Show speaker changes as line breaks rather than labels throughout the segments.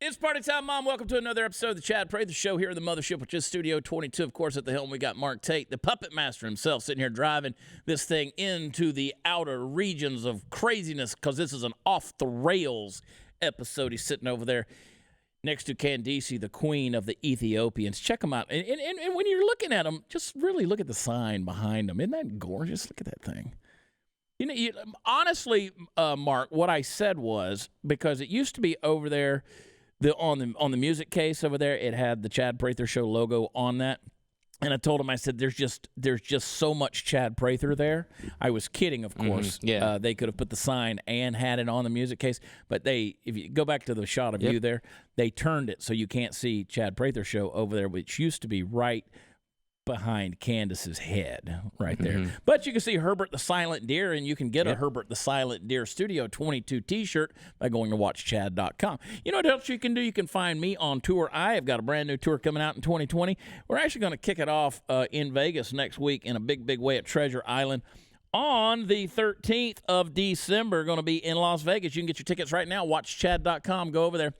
It's party time, Mom. Welcome to another episode of the Chad Prather Show here in the Mothership, which is Studio 22. Of course, at the helm, we got Mark Tate, the puppet master himself, sitting here driving this thing into the outer regions of craziness because this is an off-the-rails episode. He's sitting over there next to Candace, the queen of the Ethiopians. Check him out. And when you're looking at him, just really look at the sign behind him. Isn't that gorgeous? Look at that thing. You know, honestly, Mark, what I said was, because it used to be over there, on the music case over there, it had the Chad Prather Show logo on that. And I told him, I said, there's just so much Chad Prather there. I was kidding, of course.
Yeah.
They could have put the sign and had it on the music case. But if you go back to the shot of you there, they turned it so you can't see Chad Prather Show over there, which used to be right behind Candace's head right there. But you can see Herbert the Silent Deer, and you can get a Herbert the Silent Deer Studio 22 t-shirt by going to watchchad.com. You know what else you can do? You can find me on tour. I have got a brand new tour coming out in 2020. We're actually going to kick it off in Vegas next week in a big, big way at Treasure Island. On the 13th of December, going to be in Las Vegas. You can get your tickets right now, watchchad.com. Go over there.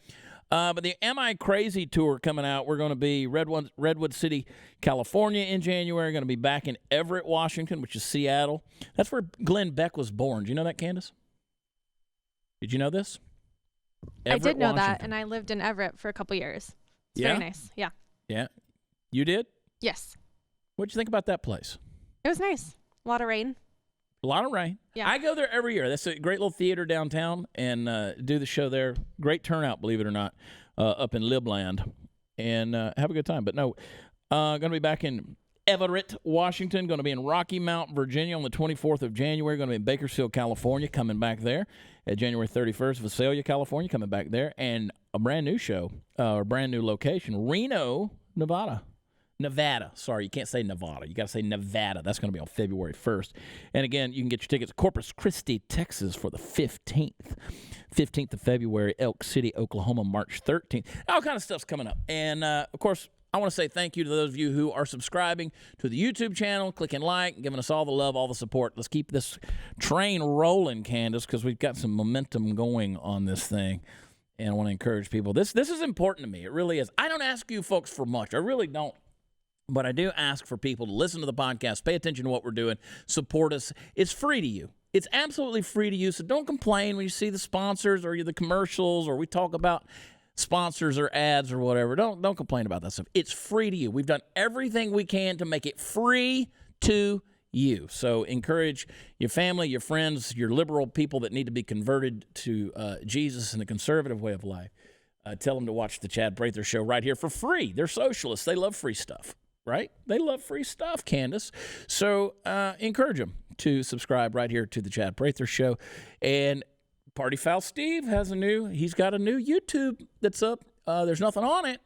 But the Am I Crazy tour coming out, we're going to be Redwood City, California in January. Going to be back in Everett, Washington, which is Seattle. That's where Glenn Beck was born. Do you know that, Candace? Did you know this?
Everett, I did know Washington. That, and I lived in Everett for a couple years. It's very nice. Yeah.
Yeah. You did?
Yes.
What'd you think about that place?
It was nice. A lot of rain.
A lot of rain.
Yeah.
I go there every year. That's a great little theater downtown, and do the show there. Great turnout, believe it or not, up in Libland. And have a good time. But no, going to be back in Everett, Washington. Going to be in Rocky Mount, Virginia on the 24th of January. Going to be in Bakersfield, California, coming back there. At January 31st, Visalia, California, coming back there. And a brand new show, or brand new location, Reno, Nevada. Sorry, you can't say Nevada. You got to say Nevada. That's going to be on February 1st. And again, you can get your tickets at Corpus Christi, Texas for the 15th. 15th of February, Elk City, Oklahoma, March 13th. All kind of stuff's coming up. And, of course, I want to say thank you to those of you who are subscribing to the YouTube channel, clicking like, giving us all the love, all the support. Let's keep this train rolling, Candace, because we've got some momentum going on this thing. And I want to encourage people. This is important to me. It really is. I don't ask you folks for much. I really don't. But I do ask for people to listen to the podcast, pay attention to what we're doing, support us. It's free to you. It's absolutely free to you. So don't complain when you see the sponsors or the commercials or we talk about sponsors or ads or whatever. Don't complain about that stuff. It's free to you. We've done everything we can to make it free to you. So encourage your family, your friends, your liberal people that need to be converted to Jesus and the conservative way of life. Tell them to watch the Chad Prather Show right here for free. They're socialists. They love free stuff. Right? They love free stuff, Candace. So encourage them to subscribe right here to the Chad Prather Show. And Party Foul Steve he's got a new YouTube that's up. There's nothing on it.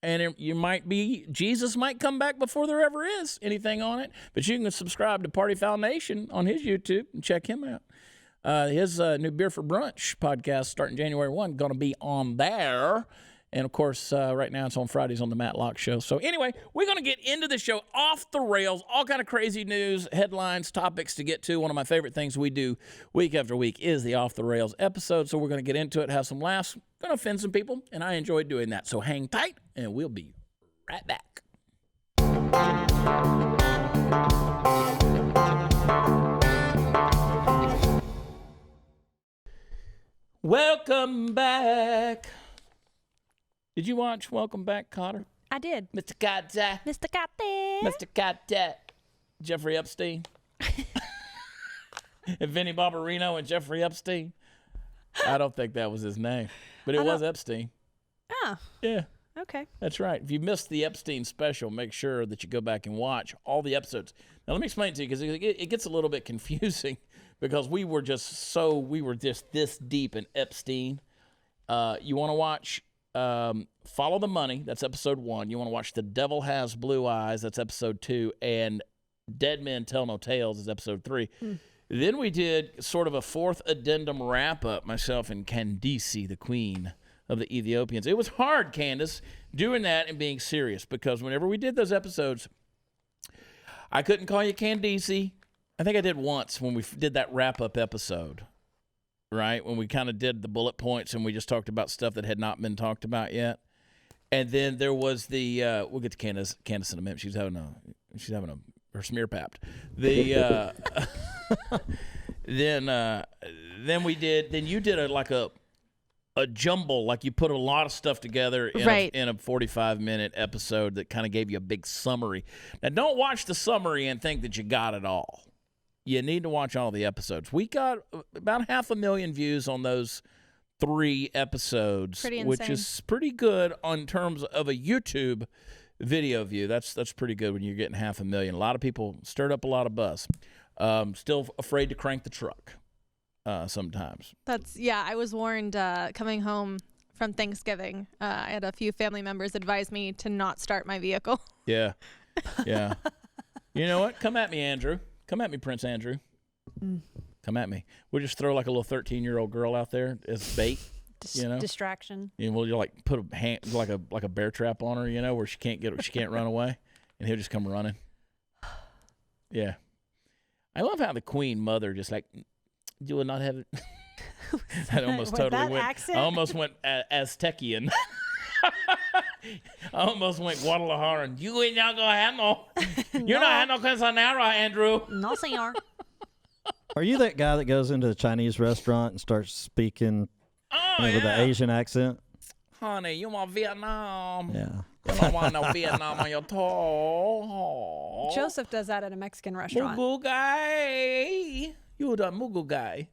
And Jesus might come back before there ever is anything on it. But you can subscribe to Party Foul Nation on his YouTube and check him out. His new Beer for Brunch podcast starting January 1 going to be on there. And, of course, right now it's on Fridays on the Matlock Show. So, anyway, we're going to get into the show off the rails, all kind of crazy news, headlines, topics to get to. One of my favorite things we do week after week is the off the rails episode. So we're going to get into it, have some laughs, going to offend some people, and I enjoy doing that. So hang tight, and we'll be right back. Welcome back. Did you watch Welcome Back, Cotter?
I did.
Mr. Cotter.
Mr. Cotter.
Mr. Cotter. Jeffrey Epstein. And Vinnie Barbarino and Jeffrey Epstein. I don't think that was his name, but it was Epstein.
Oh.
Yeah.
Okay.
That's right. If you missed the Epstein special, make sure that you go back and watch all the episodes. Now, let me explain it to you because it gets a little bit confusing because we were just this deep in Epstein. You want to watch Follow the Money, that's episode 1. You want to watch The Devil Has Blue Eyes, that's episode 2. And Dead Men Tell No Tales is episode 3. Then we did sort of a 4th addendum wrap-up, myself and Candace, the queen of the Ethiopians. It was hard, Candace, doing that and being serious because whenever we did those episodes, I couldn't call you Candace. I think I did once when we did that wrap-up episode. right? When we kind of did the bullet points and we just talked about stuff that had not been talked about yet. And then there was the we'll get to Candace in a minute. She's having her smear papped. The then you did a jumble, like you put a lot of stuff together in a 45-minute episode that kind of gave you a big summary. Now, don't watch the summary and think that you got it all. You need to watch all the episodes. We got about 500,000 views on those 3 episodes, which is pretty good in terms of a YouTube video view. That's pretty good when you're getting 500,000. A lot of people stirred up a lot of buzz. Still afraid to crank the truck. Sometimes.
I was warned coming home from Thanksgiving. I had a few family members advise me to not start my vehicle.
Yeah. You know what? Come at me, Andrew. Come at me, Prince Andrew. Come at me. We'll just throw like a little 13-year-old girl out there as bait.
Distraction.
And we'll like put a hand like a bear trap on her, where she can't run away, and he'll just come running. Yeah. I love how the Queen Mother just like. You will not have it. I almost went Aztecian. I almost went Guadalajara. You ain't not gonna have no. You're not have no quesadilla, Andrew.
No, senor.
Are you that guy that goes into the Chinese restaurant and starts speaking with an Asian accent?
Honey, you want Vietnam?
Yeah.
You don't want no Vietnam on your toe.
Joseph does that at a Mexican restaurant.
Mugu guy. You the Mugu guy.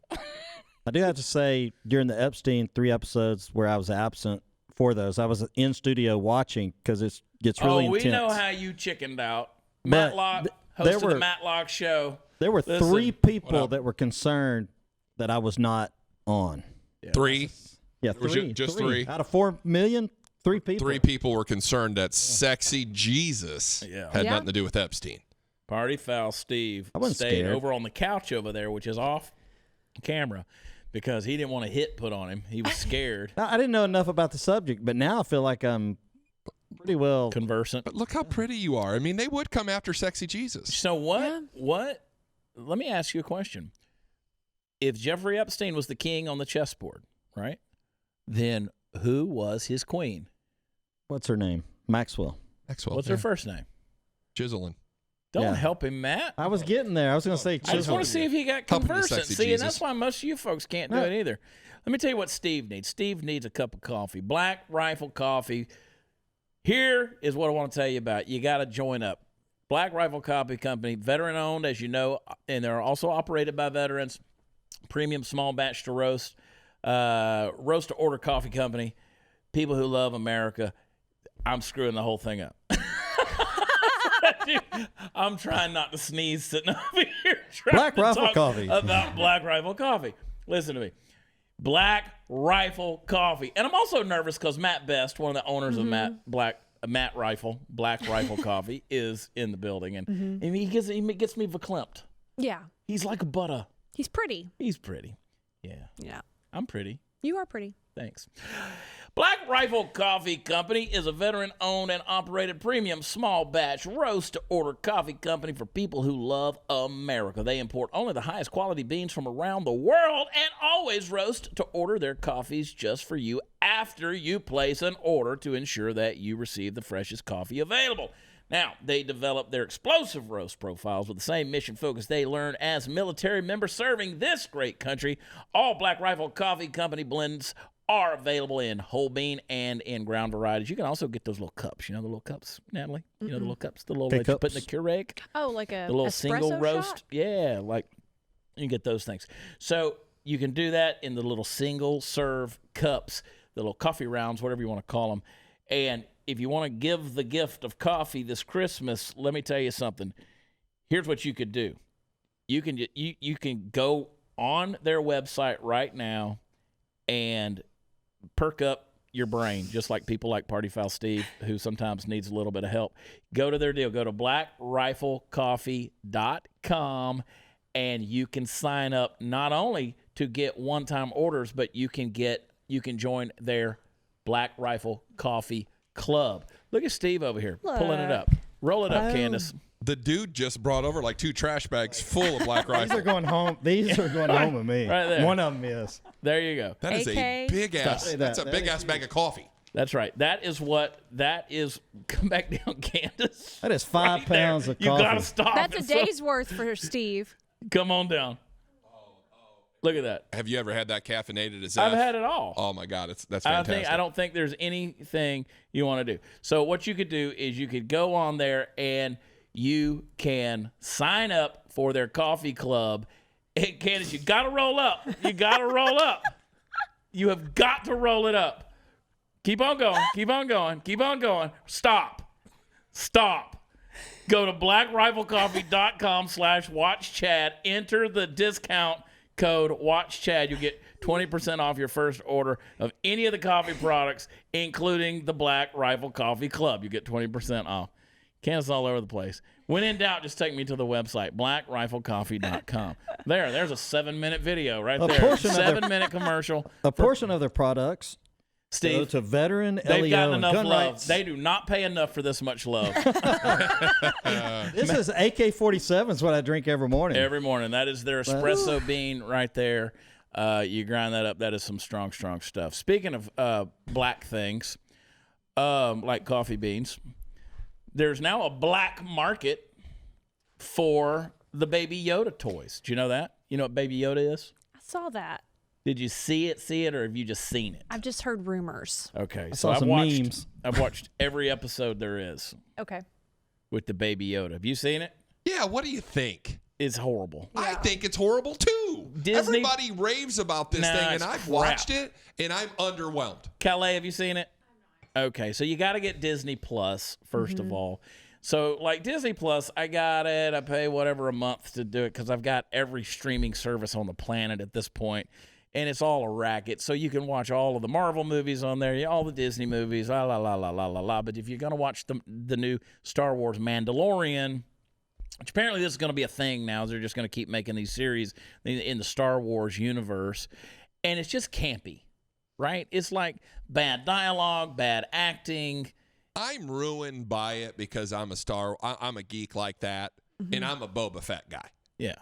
I do have to say, during the Epstein 3 episodes where I was absent for those, I was in studio watching because it gets really intense.
We know how you chickened out. Matlock hosted the Matlock show.
There were 3 people that were concerned that I was not on.
Yeah. 3?
Yeah, 3.
Just 3.
Out of 4 million, 3 people.
3 people were concerned that sexy Jesus had nothing to do with Epstein.
Party foul Steve stayed over on the couch over there, which is off camera, because he didn't want a hit put on him. He was scared.
I didn't know enough about the subject, but now I feel like I'm pretty well
conversant.
But look how pretty you are. I mean, they would come after sexy Jesus.
So what? Let me ask you a question. If Jeffrey Epstein was the king on the chessboard, right, then who was his queen?
What's her name? Maxwell.
What's her first name?
Chiselin.
Don't help him, Matt.
I was getting there. I was going to say Chisel.
I just want to see if he got conversant. See, and that's why most of you folks can't do it either. Let me tell you what Steve needs. Steve needs a cup of coffee. Black Rifle Coffee. Here is what I want to tell you about. You got to join up. Black Rifle Coffee Company, veteran-owned, as you know, and they're also operated by veterans. Premium small batch to roast. Roast to order coffee company. People who love America. I'm screwing the whole thing up. I'm trying not to sneeze sitting over here.
Black Rifle Coffee.
About Black Rifle Coffee. Listen to me. Black Rifle Coffee. And I'm also nervous because Matt Best, one of the owners of Black Rifle Coffee, is in the building. And, and he gets me verklempt.
Yeah.
He's like a butter.
He's pretty.
He's pretty. Yeah.
Yeah.
I'm pretty.
You are pretty.
Thanks. Black Rifle Coffee Company is a veteran-owned and operated premium small batch roast-to-order coffee company for people who love America. They import only the highest quality beans from around the world and always roast to order their coffees just for you after you place an order to ensure that you receive the freshest coffee available. Now, they develop their explosive roast profiles with the same mission focus they learned as military members serving this great country. All Black Rifle Coffee Company blends are available in whole bean and in ground varieties. You can also get those little cups. You know the little cups, Natalie? You know the little cups? The little that you put in the Keurig?
Oh, like a
the little
espresso
single roast?
shot?
Yeah, like you can get those things. So you can do that in the little single serve cups, the little coffee rounds, whatever you want to call them. And if you want to give the gift of coffee this Christmas, let me tell you something. Here's what you could do. You can go on their website right now and perk up your brain, just like people like Party Foul Steve, who sometimes needs a little bit of help. Go to their deal. Go to blackriflecoffee.com, and you can sign up not only to get one-time orders, but you can join their Black Rifle Coffee Club. Look at Steve over here pulling it up. Roll it up, Candace.
The dude just brought over like 2 trash bags full of Black Rifle.
These are going home. These are going home with me.
Right there.
One of them is.
There you go.
That is a big ass. That's a big ass bag of coffee.
That's right. That is. Come back down, Candace.
That is 5 pounds of coffee.
You gotta stop.
That's a day's worth for Steve.
Come on down. Look at that.
Have you ever had that caffeinated as
I've had it all.
Oh my God, that's fantastic.
I don't think there's anything you want to do. So what you could do is you could go on there and you can sign up for their coffee club. And Candace, you got to roll up. You got to roll up. You have got to roll it up. Keep on going. Keep on going. Keep on going. Stop. Go to blackriflecoffee.com/watchchad. Enter the discount code WatchChad. You'll get 20% off your first order of any of the coffee products, including the Black Rifle Coffee Club. You get 20% off. Candace all over the place. When in doubt, just take me to the website, blackriflecoffee.com. There's a 7-minute video right there. 7-minute commercial.
A portion of their products
Steve,
go to veteran
they've
LEO
gotten enough
gun
love.
rights.
They do not pay enough for this much love.
This is AK-47 is what I drink every morning.
Every morning. That is their espresso bean right there. You grind that up. That is some strong, strong stuff. Speaking of black things, like coffee beans, there's now a black market for the Baby Yoda toys. Do you know that? You know what Baby Yoda is?
I saw that.
Did you see it, or have you just seen it?
I've just heard rumors.
Okay,
I
so
saw some memes.
I've watched every episode there is
Okay.
with the Baby Yoda. Have you seen it?
Yeah, what do you think?
It's horrible.
I think it's horrible too.
Disney-
Everybody raves about this thing, and
it's
I've
crap.
watched it, and I'm underwhelmed.
Calais, have you seen it? Okay, so you got to get Disney Plus first of all. So like Disney Plus, I got it. I pay whatever a month to do it because I've got every streaming service on the planet at this point, and it's all a racket. So you can watch all of the Marvel movies on there, all the Disney movies, la la la la la la la. But if you're gonna watch the new Star Wars Mandalorian, which apparently this is going to be a thing now, they're just going to keep making these series in the Star Wars universe, and it's just campy, right? It's like bad dialogue, bad acting.
I'm ruined by it because I'm a geek like that, and I'm a Boba Fett guy.
Yeah,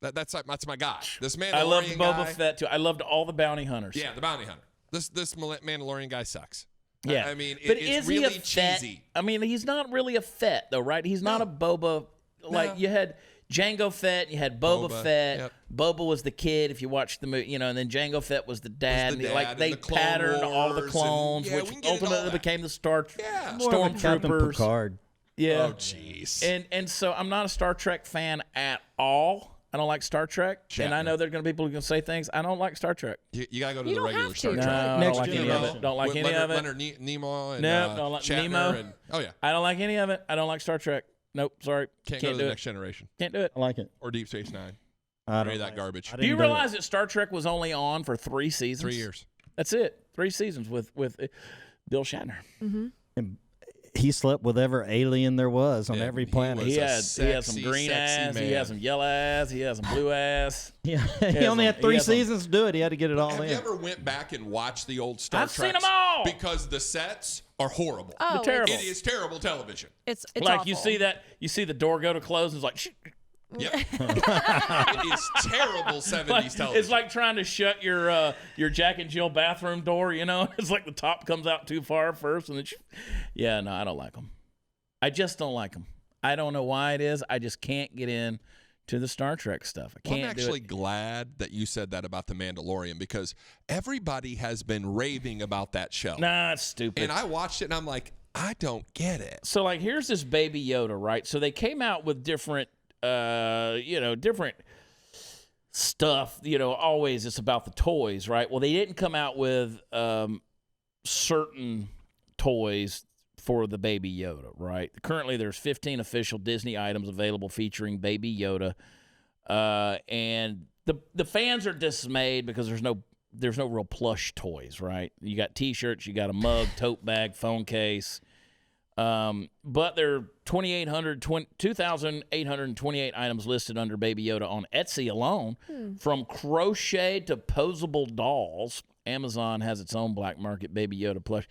that's my guy. This Mandalorian
I loved Boba
guy,
Fett too. I loved all the bounty hunters.
Yeah, the bounty hunter. This Mandalorian guy sucks.
Yeah,
I mean,
but
it's
is
really
he a Fett?
cheesy.
I mean, he's not really a Fett though, right? He's not a Boba. Like you had Jango Fett, you had Boba Fett.
Yep.
Boba was the kid if you watched the movie, and then Jango Fett was the dad.
Was the dad
like
in
they
the Clone
patterned all the
Wars
clones,
and- yeah,
which
we can get into all
ultimately
that.
became the
More of a Captain
Stormtroopers.
Picard.
Yeah.
Oh, jeez.
And so I'm not a Star Trek fan at all. I don't like Star Trek, and I know there are going to be people who can say things. I don't like Star Trek.
You got to go to
You
the
don't
regular
have to.
Star
No,
Trek.
I don't
Next
like any of
generation.
it. Don't like
With
any of it.
Leonard Nimoy and
No, don't like
Shatner
Nemo.
and oh yeah,
I don't like any of it. I don't like Star Trek. Nope, sorry.
can't go to
do
the
it.
next generation
Can't do it.
I like it.
or Deep Space Nine.
I
Any
don't
of that
like it.
garbage.
I
Do you
didn't
realize that Star Trek was only on for 3 seasons?
3 years.
That's it. 3 seasons with Bill Shatner.
And he slept with every alien there was on
Yeah,
every
he
planet.
was-
He
a
had some
sexy,
green
sexy
ass. He
man.
had some yellow ass. He had some blue ass.
Yeah,
has
he only
them.
had 3
He has them.
seasons to do it. He had to get it all
Have
in.
you ever went back and watched the old Star
I've seen
Treks?
them all.
Because the sets are horrible.
Oh,
terrible.
It is terrible television.
It's
Like
awful.
you see the door go to close, and it's like, shh.
Yep. It is terrible 70s
Like,
television.
it's like trying to shut your Jack and Jill bathroom door. You know, it's like the top comes out too far first, and then yeah, no, I don't like them. I just don't like them. I don't know why it is. I just can't get in to the Star Trek stuff. I
Well,
can't
I'm
do
actually
it.
glad that you said that about The Mandalorian because everybody has been raving about that show.
Nah, it's stupid.
And I watched it and I'm like, I don't get it.
So like here's this Baby Yoda, right? So they came out with different different stuff, always it's about the toys, right? Well, they didn't come out with certain toys for the Baby Yoda, right? Currently there's 15 official Disney items available featuring Baby Yoda. And the fans are dismayed because there's no real plush toys, right? You got t-shirts, you got a mug, tote bag, phone case. But there are 2,828 items listed under Baby Yoda on Etsy alone, from crochet to posable dolls. Amazon has its own black market Baby Yoda plush.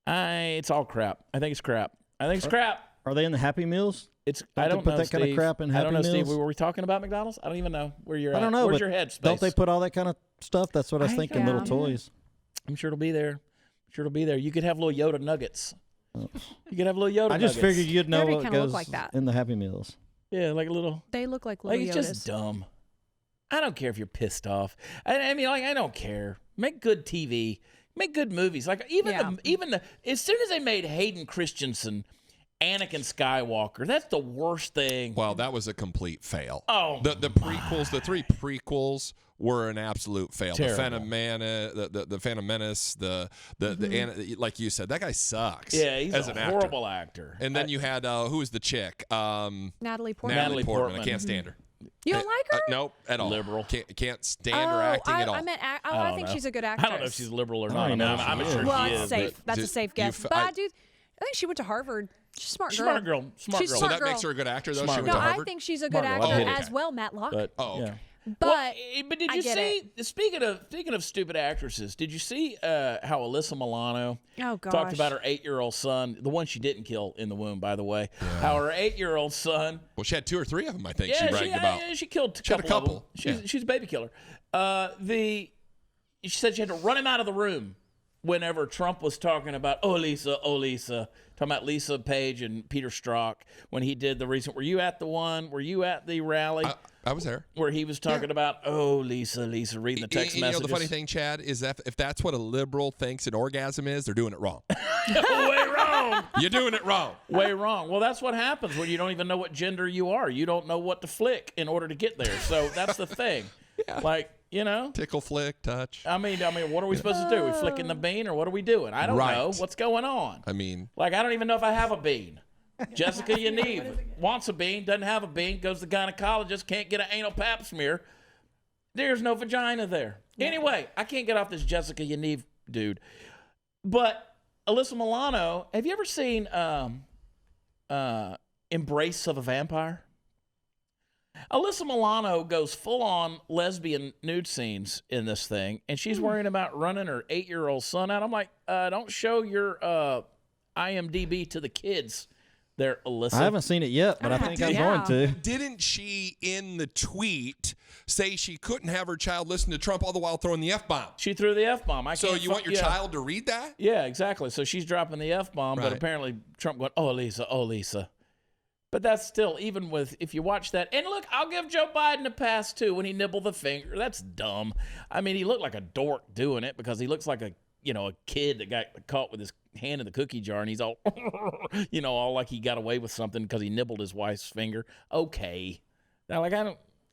It's all crap. I think it's crap. I think it's crap.
Are they in the Happy Meals?
I don't
put
know,
that kind of
Steve.
crap in
I don't
Happy
know, Steve.
Meals?
Were we talking about McDonald's? I don't even know where you're at.
I don't know.
Where's
but
your head space?
Don't they put all that kind of stuff? That's what I was thinking. Little
yeah.
toys.
I'm sure it'll be there. You could have little Yoda nuggets. You could have little Yoda
I just
nuggets.
figured you'd know
Maybe
what
kinda look
goes
like that.
in the Happy Meals.
Yeah, like a little.
They look like
Like
little
it's just
Yodas.
dumb. I don't care if you're pissed off. I mean, like I don't care. Make good TV. Make good movies. Like even the as soon as they made Hayden Christensen Anakin Skywalker, that's the worst thing.
Well, that was a complete fail.
Oh,
the prequels, the 3 prequels were an absolute fail.
Terrible.
The Phantom Menace, the like you said, that guy sucks.
Yeah, he's
as
a
an actor.
horrible actor.
And then you had who was the chick?
Natalie Portman.
Natalie Portman.
Portman.
I can't stand her.
You don't like her?
Nope, at all.
Liberal.
Can't stand her acting at all.
I meant. I
don't
think
know.
she's a good actress.
I don't know if she's liberal or
I
not.
don't know
I'm
if she
sure
is.
Well,
she
it's
is.
safe.
but
That's a
just-
safe guess.
you-
But I think she went to Harvard. She's a smart girl.
Smart girl. Smart
She's
girl.
So
smart
that
girl.
makes her a good actor, though.
Smart
She went
girl.
to
No, I
Harvard.
think she's a
Smart
good
girl.
actor
Oh, okay.
as well, Matlock.
But,
Oh, okay.
yeah.
But
But did
I
you
get
see? Speaking of stupid actresses, did you see how Alyssa Milano
oh gosh,
talked about her 8-year-old son, the one she didn't kill in the womb, by the way? How her 8-year-old son.
Well, she had 2 or 3 of them, I think.
Yeah,
she bragged about.
She killed
She had a
couple. Of
couple.
them. She's a baby killer. She said she had to run him out of the room whenever Trump was talking about, oh, Lisa, talking about Lisa Page and Peter Strzok when he did the recent. Were you at the rally?
I was there.
Where he was talking about, oh, Lisa, reading the text
You
messages.
know, the funny thing, Chad, is that if that's what a liberal thinks an orgasm is, they're doing it wrong.
Way wrong.
You're doing it wrong.
Way wrong. Well, that's what happens when you don't even know what gender you are. You don't know what to flick in order to get there. So that's the thing.
Yeah.
Like, you know.
Tickle, flick, touch.
I mean, what are we supposed to do? We flicking the bean or what are we doing? I don't
Right.
know. What's going on?
I mean,
Like, I don't even know if I have a bean. Jessica Yaniv wants a bean, doesn't have a bean, goes to the gynecologist, can't get an anal pap smear. There's no vagina there. Anyway, I can't get off this Jessica Yaniv dude. But Alyssa Milano, have you ever seen Embrace of a Vampire? Alyssa Milano goes full-on lesbian nude scenes in this thing, and she's worrying about running her 8-year-old son out. I'm like, don't show your IMDb to the kids there, Alyssa.
I haven't seen it yet, but I think I'm
Yeah.
going to.
didn't she, in the tweet, say she couldn't have her child listen to Trump all the while throwing the F-bomb?
She threw the F-bomb.
So you want your child to read that?
Yeah, exactly. So she's dropping the F-bomb, but
Right.
apparently Trump going, oh, Lisa. But that's still, even with, if you watch that, and look, I'll give Joe Biden a pass too when he nibbled the finger. That's dumb. I mean, he looked like a dork doing it because he looks like a kid that got caught with his hand in the cookie jar and he's all, all like he got away with something because he nibbled his wife's finger. Okay. Now, like,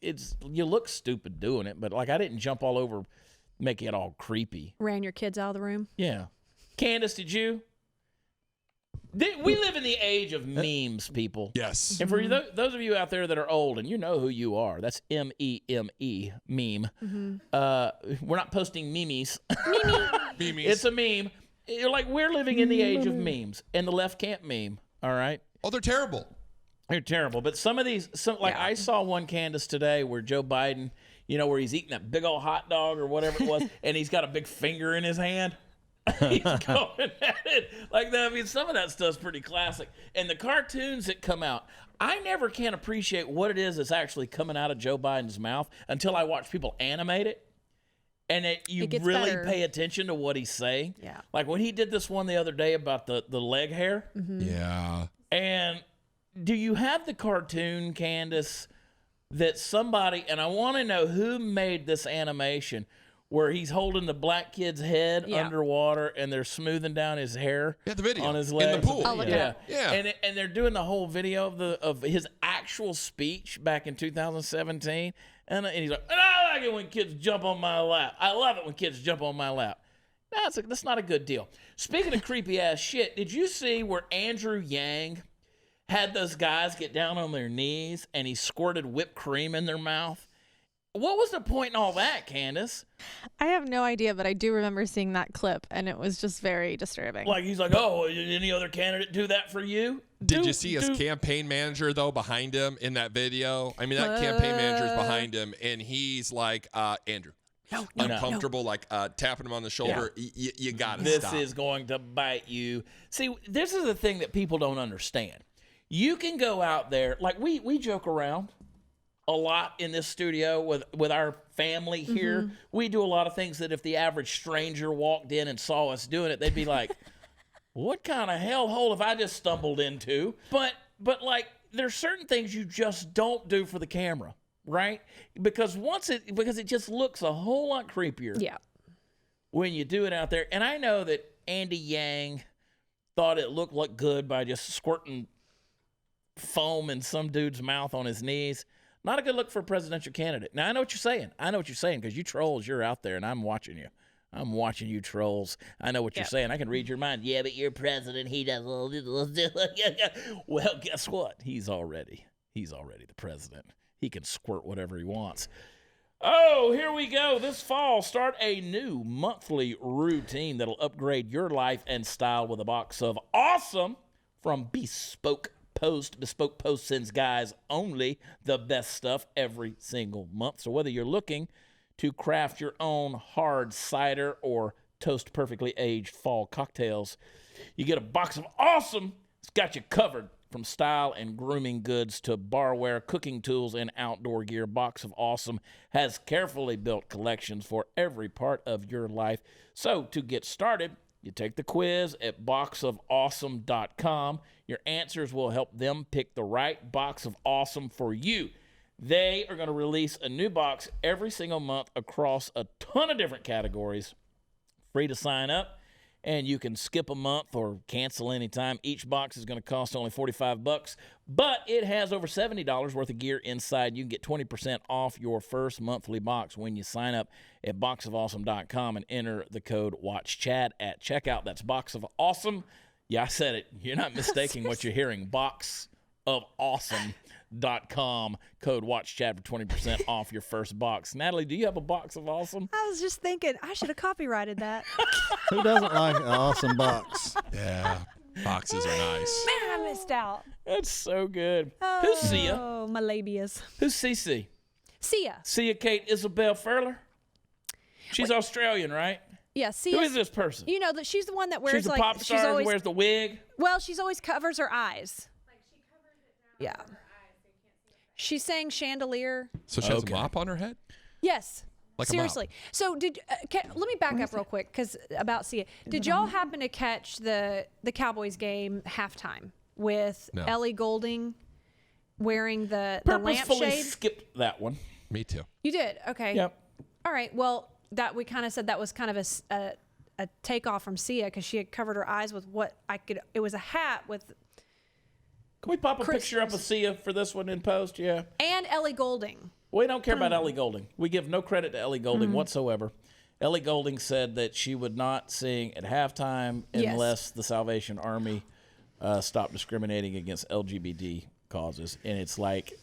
you look stupid doing it, but like, I didn't jump all over making it all creepy.
ran your kids out of the room.
Yeah. Candace, did you? We live in the age of memes, people.
Yes.
And for those of you out there that are old, and you know who you are, that's M-E-M-E, meme. We're not posting memes.
Memes.
It's a meme. You're like, we're living in the age of memes, and the left can't meme, all right?
Oh, they're terrible.
They're terrible. But some of these, I saw one, Candace, today where Joe Biden, where he's eating that big old hot dog or whatever it was, and he's got a big finger in his hand. He's going at it like that. I mean, some of that stuff's pretty classic. And the cartoons that come out, I never can appreciate what it is that's actually coming out of Joe Biden's mouth until I watch people animate it. And you
It gets
really
better.
pay attention to what he's saying.
Yeah.
Like when he did this one the other day about the leg hair.
Yeah.
And do you have the cartoon, Candace, that somebody, and I want to know who made this animation, where he's holding the black kid's head underwater and they're smoothing down his hair
Yeah, the video.
on his
In
legs.
the pool.
I'll look it
Yeah.
up.
Yeah.
And they're doing the whole video of his actual speech back in 2017. And he's like, and I like it when kids jump on my lap. I love it when kids jump on my lap. No, that's not a good deal. Speaking of creepy ass shit, did you see where Andrew Yang had those guys get down on their knees and he squirted whipped cream in their mouth? What was the point in all that, Candace?
I have no idea, but I do remember seeing that clip, and it was just very disturbing.
Like, he's like, oh, did any other candidate do that for you?
Did you see his campaign manager, though, behind him in that video? I mean, that campaign manager's behind him, and he's like, Andrew, uncomfortable, like tapping him on the shoulder. You got to
This
stop.
is going to bite you. See, this is the thing that people don't understand. You can go out there, like we joke around a lot in this studio with our family here. We do a lot of things that if the average stranger walked in and saw us doing it, they'd be like, what kind of hellhole have I just stumbled into? But like, there's certain things you just don't do for the camera, right? Because it just looks a whole lot creepier.
Yeah.
When you do it out there. And I know that Andy Yang thought it looked good by just squirting foam in some dude's mouth on his knees. Not a good look for a presidential candidate. Now, I know what you're saying. Because you trolls, you're out there, and I'm watching you. I'm watching you trolls. I know what you're saying. I can read your mind. Yeah, but you're president. He does. Well, guess what? He's already the president. He can squirt whatever he wants. Oh, here we go. This fall, start a new monthly routine that'll upgrade your life and style with a box of awesome from Bespoke Post. Bespoke Post sends guys only the best stuff every single month. So whether you're looking to craft your own hard cider or toast perfectly aged fall cocktails, you get a box of awesome. It's got you covered. From style and grooming goods to barware, cooking tools, and outdoor gear, Box of Awesome has carefully built collections for every part of your life. So to get started, you take the quiz at boxofawesome.com. Your answers will help them pick the right box of awesome for you. They are going to release a new box every single month across a ton of different categories. Free to sign up. And you can skip a month or cancel anytime. Each box is going to cost only $45, but it has over $70 worth of gear inside. You can get 20% off your first monthly box when you sign up at boxofawesome.com and enter the code WATCHCHAD at checkout. That's Box of Awesome. Yeah, I said it. You're not mistaking what you're hearing. Boxofawesome.com, code WATCHCHAD for 20% off your first box. Natalie, do you have a Box of Awesome?
I was just thinking I should have copyrighted that.
Who doesn't like an awesome box?
Yeah, boxes are nice.
Man, I missed out.
That's so good. Who's Sia?
Oh, my labias.
Who's Cece?
Sia.
Sia Kate Isabel Furler? She's Australian, right?
Yeah, Sia.
Who is this person?
You know that she's the one that wears
She's a
like
pop star
she's always
who wears the wig.
well, she's always covers her eyes. Like she covers it down over her eyes. They can't see that. She sang Chandelier.
So she has a mop on her head?
Yes.
Like
seriously. So let me back up real quick because about Sia. Did y'all happen to catch the Cowboys game halftime with Ellie Goulding wearing the
Purposefully
lampshade?
skipped that one.
Me too.
You did. Okay.
Yep.
All right. Well, that we kind of said that was kind of a takeoff from Sia because she had covered her eyes with what I could. It was a hat with.
Can we pop a picture up of Sia for this one in post? Yeah.
And Ellie Goulding.
We don't care about Ellie Goulding. We give no credit to Ellie Goulding whatsoever. Ellie Goulding said that she would not sing at halftime unless the Salvation Army stopped discriminating against LGBT causes. And it's like,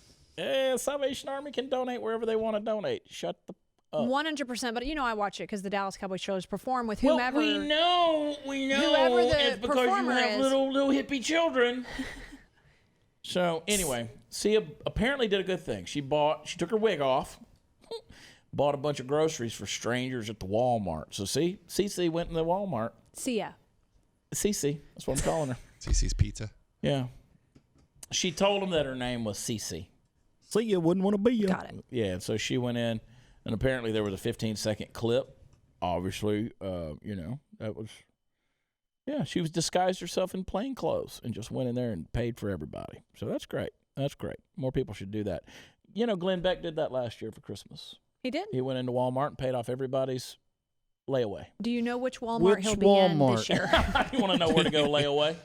Salvation Army can donate wherever they want to donate. Shut the
100%. But I watch it because the Dallas Cowboys shows perform with whomever.
Well, we know.
Whoever the
it's because
performer
you have
is.
little hippie children. So anyway, Sia apparently did a good thing. She took her wig off, bought a bunch of groceries for strangers at the Walmart. So see, Cece went in the Walmart.
Sia.
Cece, that's what I'm calling her.
Cece's Pizza.
Yeah. She told him that her name was Cece.
See, you wouldn't want to be you.
Got it.
Yeah, and so she went in, and apparently there was a 15-second clip. Obviously, that was... Yeah, she was disguised herself in plain clothes and just went in there and paid for everybody. So that's great. That's great. More people should do that. Glenn Beck did that last year for Christmas.
He did?
He went into Walmart and paid off everybody's layaway.
Do you know which Walmart he'll be in this year?
You want to know where to go layaway?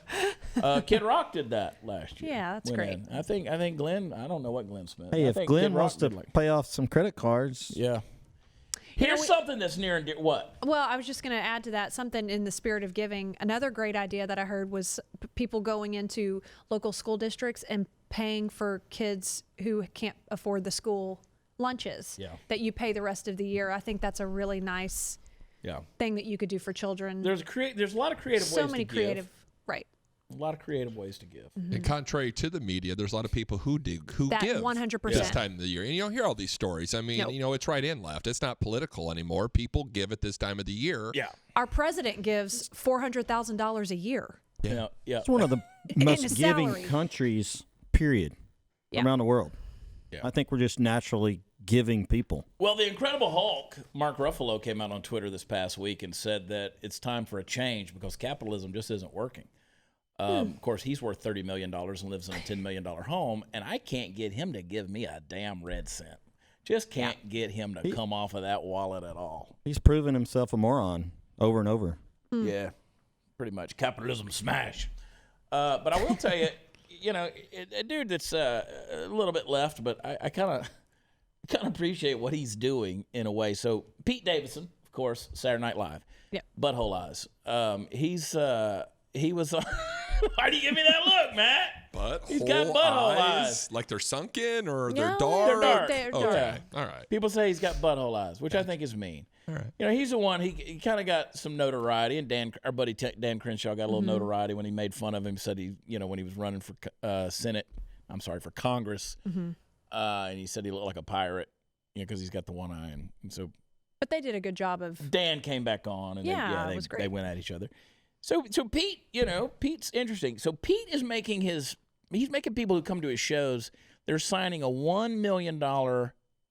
Kid Rock did that last year.
Yeah, that's
Went
great.
in. I think Glenn, I don't know what Glenn spent.
Hey,
I
if
think
Glenn
Kid Rock
wants to
did like,
pay off some credit cards,
yeah. Here's something that's near and dear. What?
Well, I was just going to add to that something in the spirit of giving. Another great idea that I heard was people going into local school districts and paying for kids who can't afford the school lunches that you pay the rest of the year. I think that's a really nice thing that you could do for children.
There's a lot of creative ways
so many
to
creative,
give.
right.
A lot of creative ways to give.
And contrary to the media, there's a lot of people who give
100%.
this time of the year. And you don't hear all these stories. I mean,
Nope.
it's right and left. It's not political anymore. People give at this time of the year.
Yeah.
Our president gives $400,000 a year.
Yeah.
It's one of the
his
most giving
salary.
countries, period,
Yeah.
around the world.
Yeah.
I think we're just naturally giving people.
Well, the Incredible Hulk, Mark Ruffalo, came out on Twitter this past week and said that it's time for a change because capitalism just isn't working. Of course, he's worth $30 million and lives in a $10 million home, and I can't get him to give me a damn red cent. Just can't get him to come off of that wallet at all.
He's proven himself a moron over and over.
Yeah, pretty much. Capitalism smash. But I will tell you, a dude that's a little bit left, but I kind of appreciate what he's doing in a way. So Pete Davidson, of course, Saturday Night Live.
Yep.
Butthole eyes. He was. Why do you give me that look, Matt?
Butthole
He's got butthole eyes.
Like they're sunken or they're
No,
dark?
They're dark.
They're
Okay.
dark.
All right.
People say he's got butthole eyes, which I think is mean.
All right.
He's the one. He kind of got some notoriety, and our buddy Dan Crenshaw got a little notoriety when he made fun of him. Said when he was running for for Congress, and he said he looked like a pirate, because he's got the one eye, and so.
But they did a good job of.
Dan came back on, and
it was great.
They went at each other. So Pete, Pete's interesting. So Pete is making people who come to his shows, they're signing a $1 million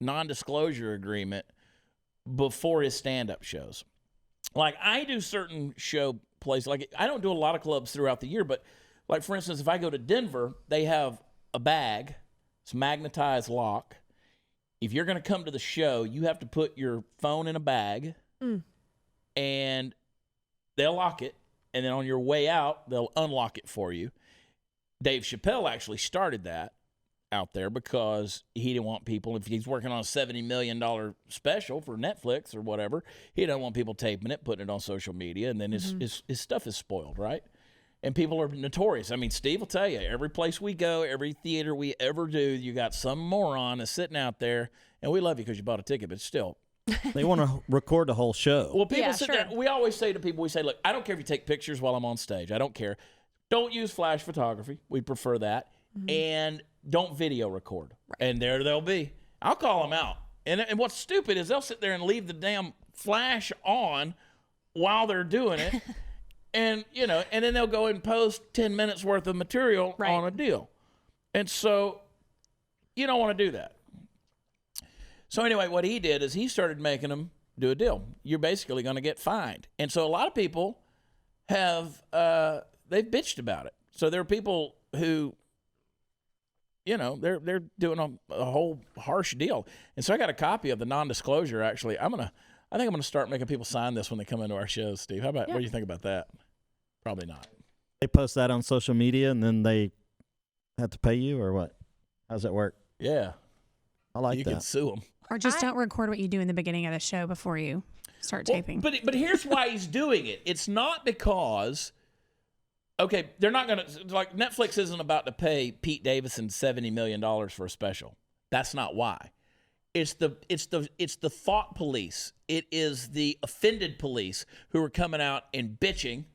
non-disclosure agreement before his stand-up shows. Like, I do certain show places. Like, I don't do a lot of clubs throughout the year, but like, for instance, if I go to Denver, they have a bag. It's magnetized lock. If you're going to come to the show, you have to put your phone in a bag, and they'll lock it. And then on your way out, they'll unlock it for you. Dave Chappelle actually started that out there because he didn't want people, if he's working on a $70 million special for Netflix or whatever, he doesn't want people taping it, putting it on social media, and then his stuff is spoiled, right? And people are notorious. I mean, Steve will tell you, every place we go, every theater we ever do, you got some moron that's sitting out there, and we love you because you bought a ticket, but still.
They want to record the whole show.
Well, people
Yeah,
sit
sure.
there. We always say to people, we say, look, I don't care if you take pictures while I'm on stage. I don't care. Don't use flash photography. We prefer that. And don't video record. Right. And there they'll be. I'll call them out. And what's stupid is they'll sit there and leave the damn flash on while they're doing it. And then they'll go and post 10 minutes worth of material on a deal. And so you don't want to do that. So anyway, what he did is he started making them do a deal. You're basically going to get fined. And so a lot of people have, they've bitched about it. So there are people who, they're doing a whole harsh deal. And so I got a copy of the non-disclosure, actually. I think I'm going to start making people sign this when they come into our shows, Steve. What do you think about that? Probably not.
They post that on social media, and then they have to pay you, or what? How's that work?
Yeah.
I like
you
that.
You can sue them.
Or just don't record what you do in the beginning of the show before you start taping.
But here's why he's doing it. It's not because, they're not going to, like, Netflix isn't about to pay Pete Davidson $70 million for a special. That's not why. It's the thought police. It is the offended police who are coming out and bitching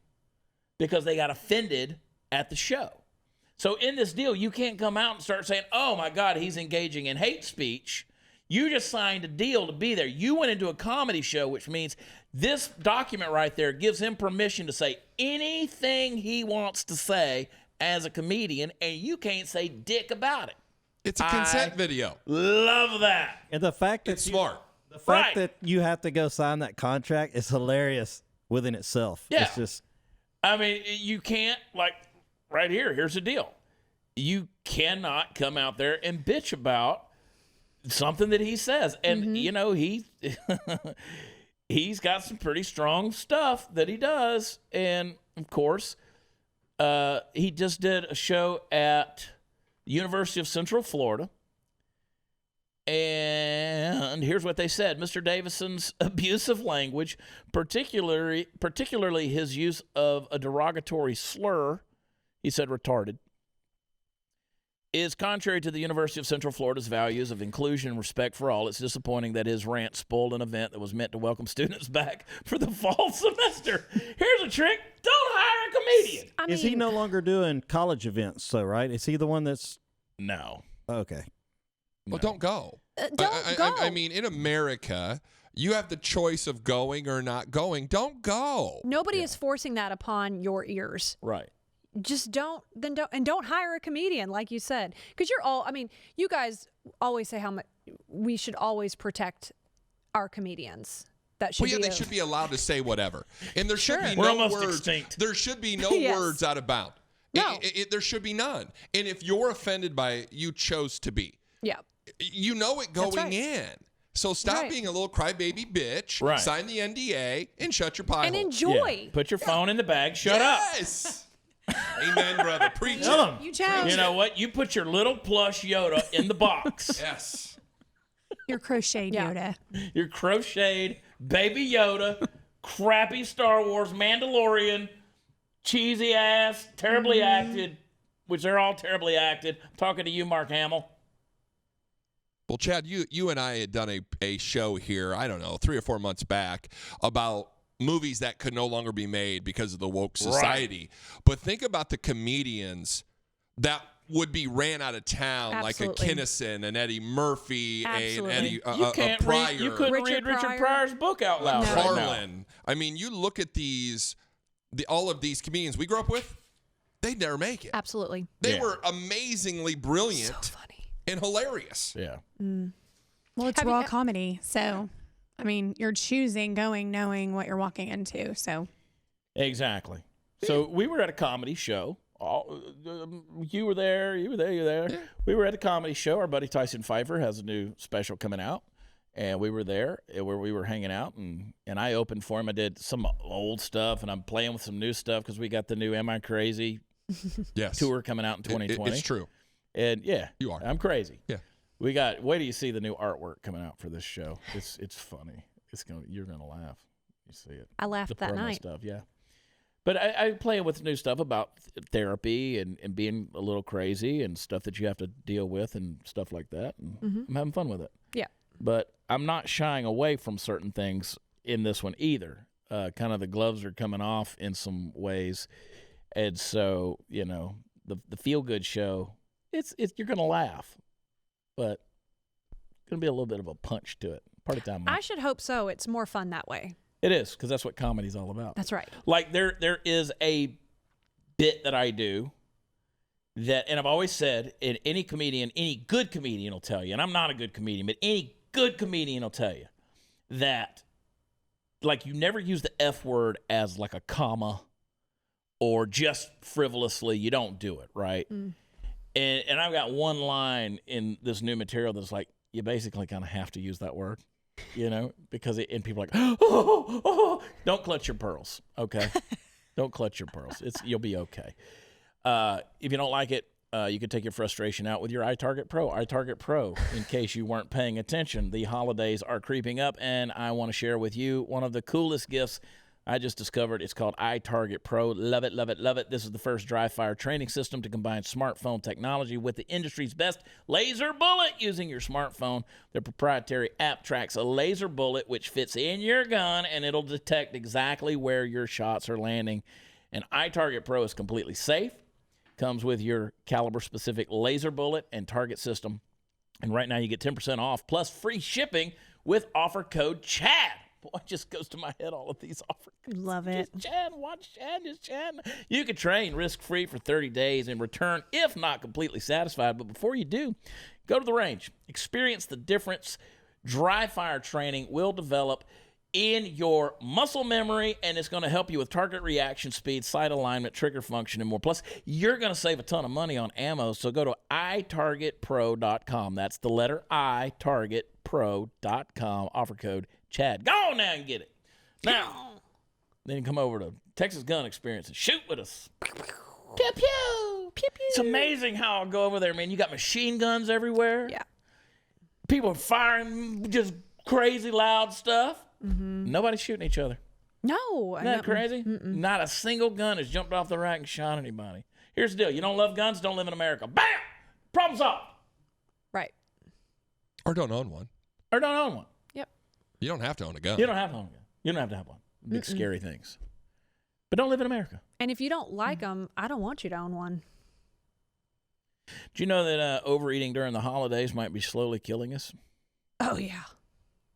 because they got offended at the show. So in this deal, you can't come out and start saying, oh, my God, he's engaging in hate speech. You just signed a deal to be there. You went into a comedy show, which means this document right there gives him permission to say anything he wants to say as a comedian, and you can't say dick about it.
It's a consent video.
Love that.
And the fact that
It's smart.
The fact that you have to go sign that contract is hilarious within itself.
Yeah.
It's just,
I mean, you can't, like, right here, here's the deal. You cannot come out there and bitch about something that he says. And, he's got some pretty strong stuff that he does. And, of course, he just did a show at the University of Central Florida. And here's what they said. Mr. Davidson's abusive language, particularly his use of a derogatory slur, he said retarded, is contrary to the University of Central Florida's values of inclusion and respect for all. It's disappointing that his rant spoiled an event that was meant to welcome students back for the fall semester. Here's a trick. Don't hire a comedian.
I mean,
Is he no longer doing college events, so, right? Is he the one that's...
No.
Okay.
Well, don't go.
don't go.
I mean, in America, you have the choice of going or not going. Don't go.
Nobody is forcing that upon your ears.
Right.
Just don't hire a comedian, like you said, because you guys always say how much we should always protect our comedians. That should
They should be allowed to say whatever, and there should be
We're
no
almost
words.
extinct.
There should be no
Yes.
words out of bound.
No.
There should be none. And if you're offended by it, you chose to be.
Yeah.
You know it going
right.
in. So stop
Right.
being a little crybaby bitch.
Right.
Sign the NDA and shut your pie
And
hole.
enjoy.
Yeah. Put your phone in the bag. Shut up.
Yes. Amen, brother. Preach
Tell
it.
'em.
You chose.
You know what? You put your little plush Yoda in the box.
Yes.
Your crocheted
Yeah.
Yoda.
Your crocheted baby Yoda, crappy Star Wars Mandalorian, cheesy ass, terribly acted, which they're all terribly acted. I'm talking to you, Mark Hamill.
Well, Chad, you and I had done a show here, I don't know, 3 or 4 months back about movies that could no longer be made because of the woke society. But think about the comedians that would be ran out of town,
Absolutely.
like a Kinnison, an Eddie Murphy, an
Absolutely.
Eddie
You can't
Pryor,
read. You couldn't
Richard
read Richard
Pryor.
Pryor's book out loud right now.
Carlin. I mean, you look at all of these comedians we grew up with, they'd never make it.
Absolutely.
They
Yeah.
were amazingly brilliant
So funny.
and hilarious.
Yeah.
Well, it's
Have you-
raw comedy. So, I mean, you're choosing going knowing what you're walking into. So,
Exactly. So we were at a comedy show. You were there. You were there. You were there.
Yeah.
We were at a comedy show. Our buddy Tyson Pfeiffer has a new special coming out, and we were there where we were hanging out, and I opened for him. I did some old stuff, and I'm playing with some new stuff because we got the new "Am I Crazy"
Yes.
tour coming out in 2020.
It's true.
And yeah,
You are.
I'm crazy.
Yeah.
We got. Wait till you see the new artwork coming out for this show. It's funny. You're gonna laugh. You see it.
I laughed
The
that
promo
night.
stuff, yeah. But I play with new stuff about therapy and being a little crazy and stuff that you have to deal with and stuff like that. And I'm having fun with it.
Yeah.
But I'm not shying away from certain things in this one either. Kind of the gloves are coming off in some ways. And so, the feel-good show, it's you're going to laugh. But it's going to be a little bit of a punch to it. Part of the time.
I should hope so. It's more fun that way.
It is, because that's what comedy's all about.
That's right.
Like there is a bit that I do that, and I've always said, and any good comedian will tell you, and I'm not a good comedian, but any good comedian will tell you that, like, you never use the F word as like a comma or just frivolously. You don't do it, right? And I've got one line in this new material that's like, you basically kind of have to use that word. Because and people are like, oh, don't clutch your pearls, okay? Don't clutch your pearls. You'll be okay. If you don't like it, you can take your frustration out with your iTarget Pro. iTarget Pro, in case you weren't paying attention, the holidays are creeping up, and I want to share with you one of the coolest gifts I just discovered. It's called iTarget Pro. Love it, love it, love it. This is the first dry-fire training system to combine smartphone technology with the industry's best laser bullet using your smartphone. Their proprietary app tracks a laser bullet which fits in your gun, and it'll detect exactly where your shots are landing. And iTarget Pro is completely safe. Comes with your caliber-specific laser bullet and target system. And right now you get 10% off plus free shipping with offer code CHAD. Boy, it just goes to my head, all of these offers.
Love it.
Just Chad, watch Chad, just Chad. You can train risk-free for 30 days and return if not completely satisfied. But before you do, go to the range. Experience the difference dry fire training will develop in your muscle memory, and it's going to help you with target reaction speed, sight alignment, trigger function, and more. Plus, you're going to save a ton of money on ammo, so go to itargetpro.com. That's the letter I, targetpro.com. Offer code CHAD. Go on now and get it. Now, then you come over to Texas Gun Experience and shoot with us. Pew, pew. Pew, pew. It's amazing how I'll go over there, man. You got machine guns everywhere.
Yeah.
People are firing just crazy loud stuff. Nobody's shooting each other.
No.
Isn't that crazy? Not a single gun has jumped off the rack and shot anybody. Here's the deal. You don't love guns, don't live in America. Bam! Problem solved.
Right.
Or don't own one.
Or don't own one.
Yep.
You don't have to own a gun.
You don't have to own a gun. You don't have to have one. Big scary things. but don't live in America.
And if you don't like them, I don't want you to own one.
Do you know that overeating during the holidays might be slowly killing us?
Oh, yeah.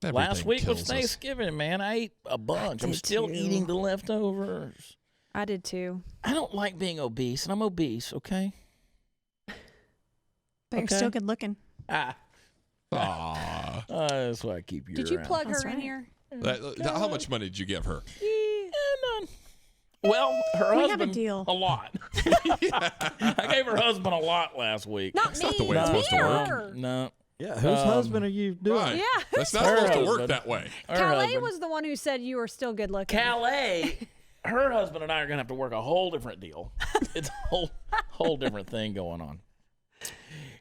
Last week was
kills us.
Thanksgiving, man. I ate a bunch. I'm
did
still
too.
eating the leftovers.
I did too.
I don't like being obese, and I'm obese, okay?
But you're
Okay.
still good looking.
Ah.
Aw.
That's why I keep you
Did you
around.
plug
That's
her in
right.
here?
How much money did you give her?
None. Well, her
We have a
husband,
deal.
a lot. I gave her husband a lot last week.
Not
That's
me.
not the way it's supposed to work.
her.
No.
Yeah, whose husband are you doing?
Right.
Yeah.
That's not
Her
supposed to work
husband.
that way.
Her
Calais
husband.
was the one who said you were still good looking.
Calais, her husband and I are going to have to work a whole different deal. It's a whole different thing going on.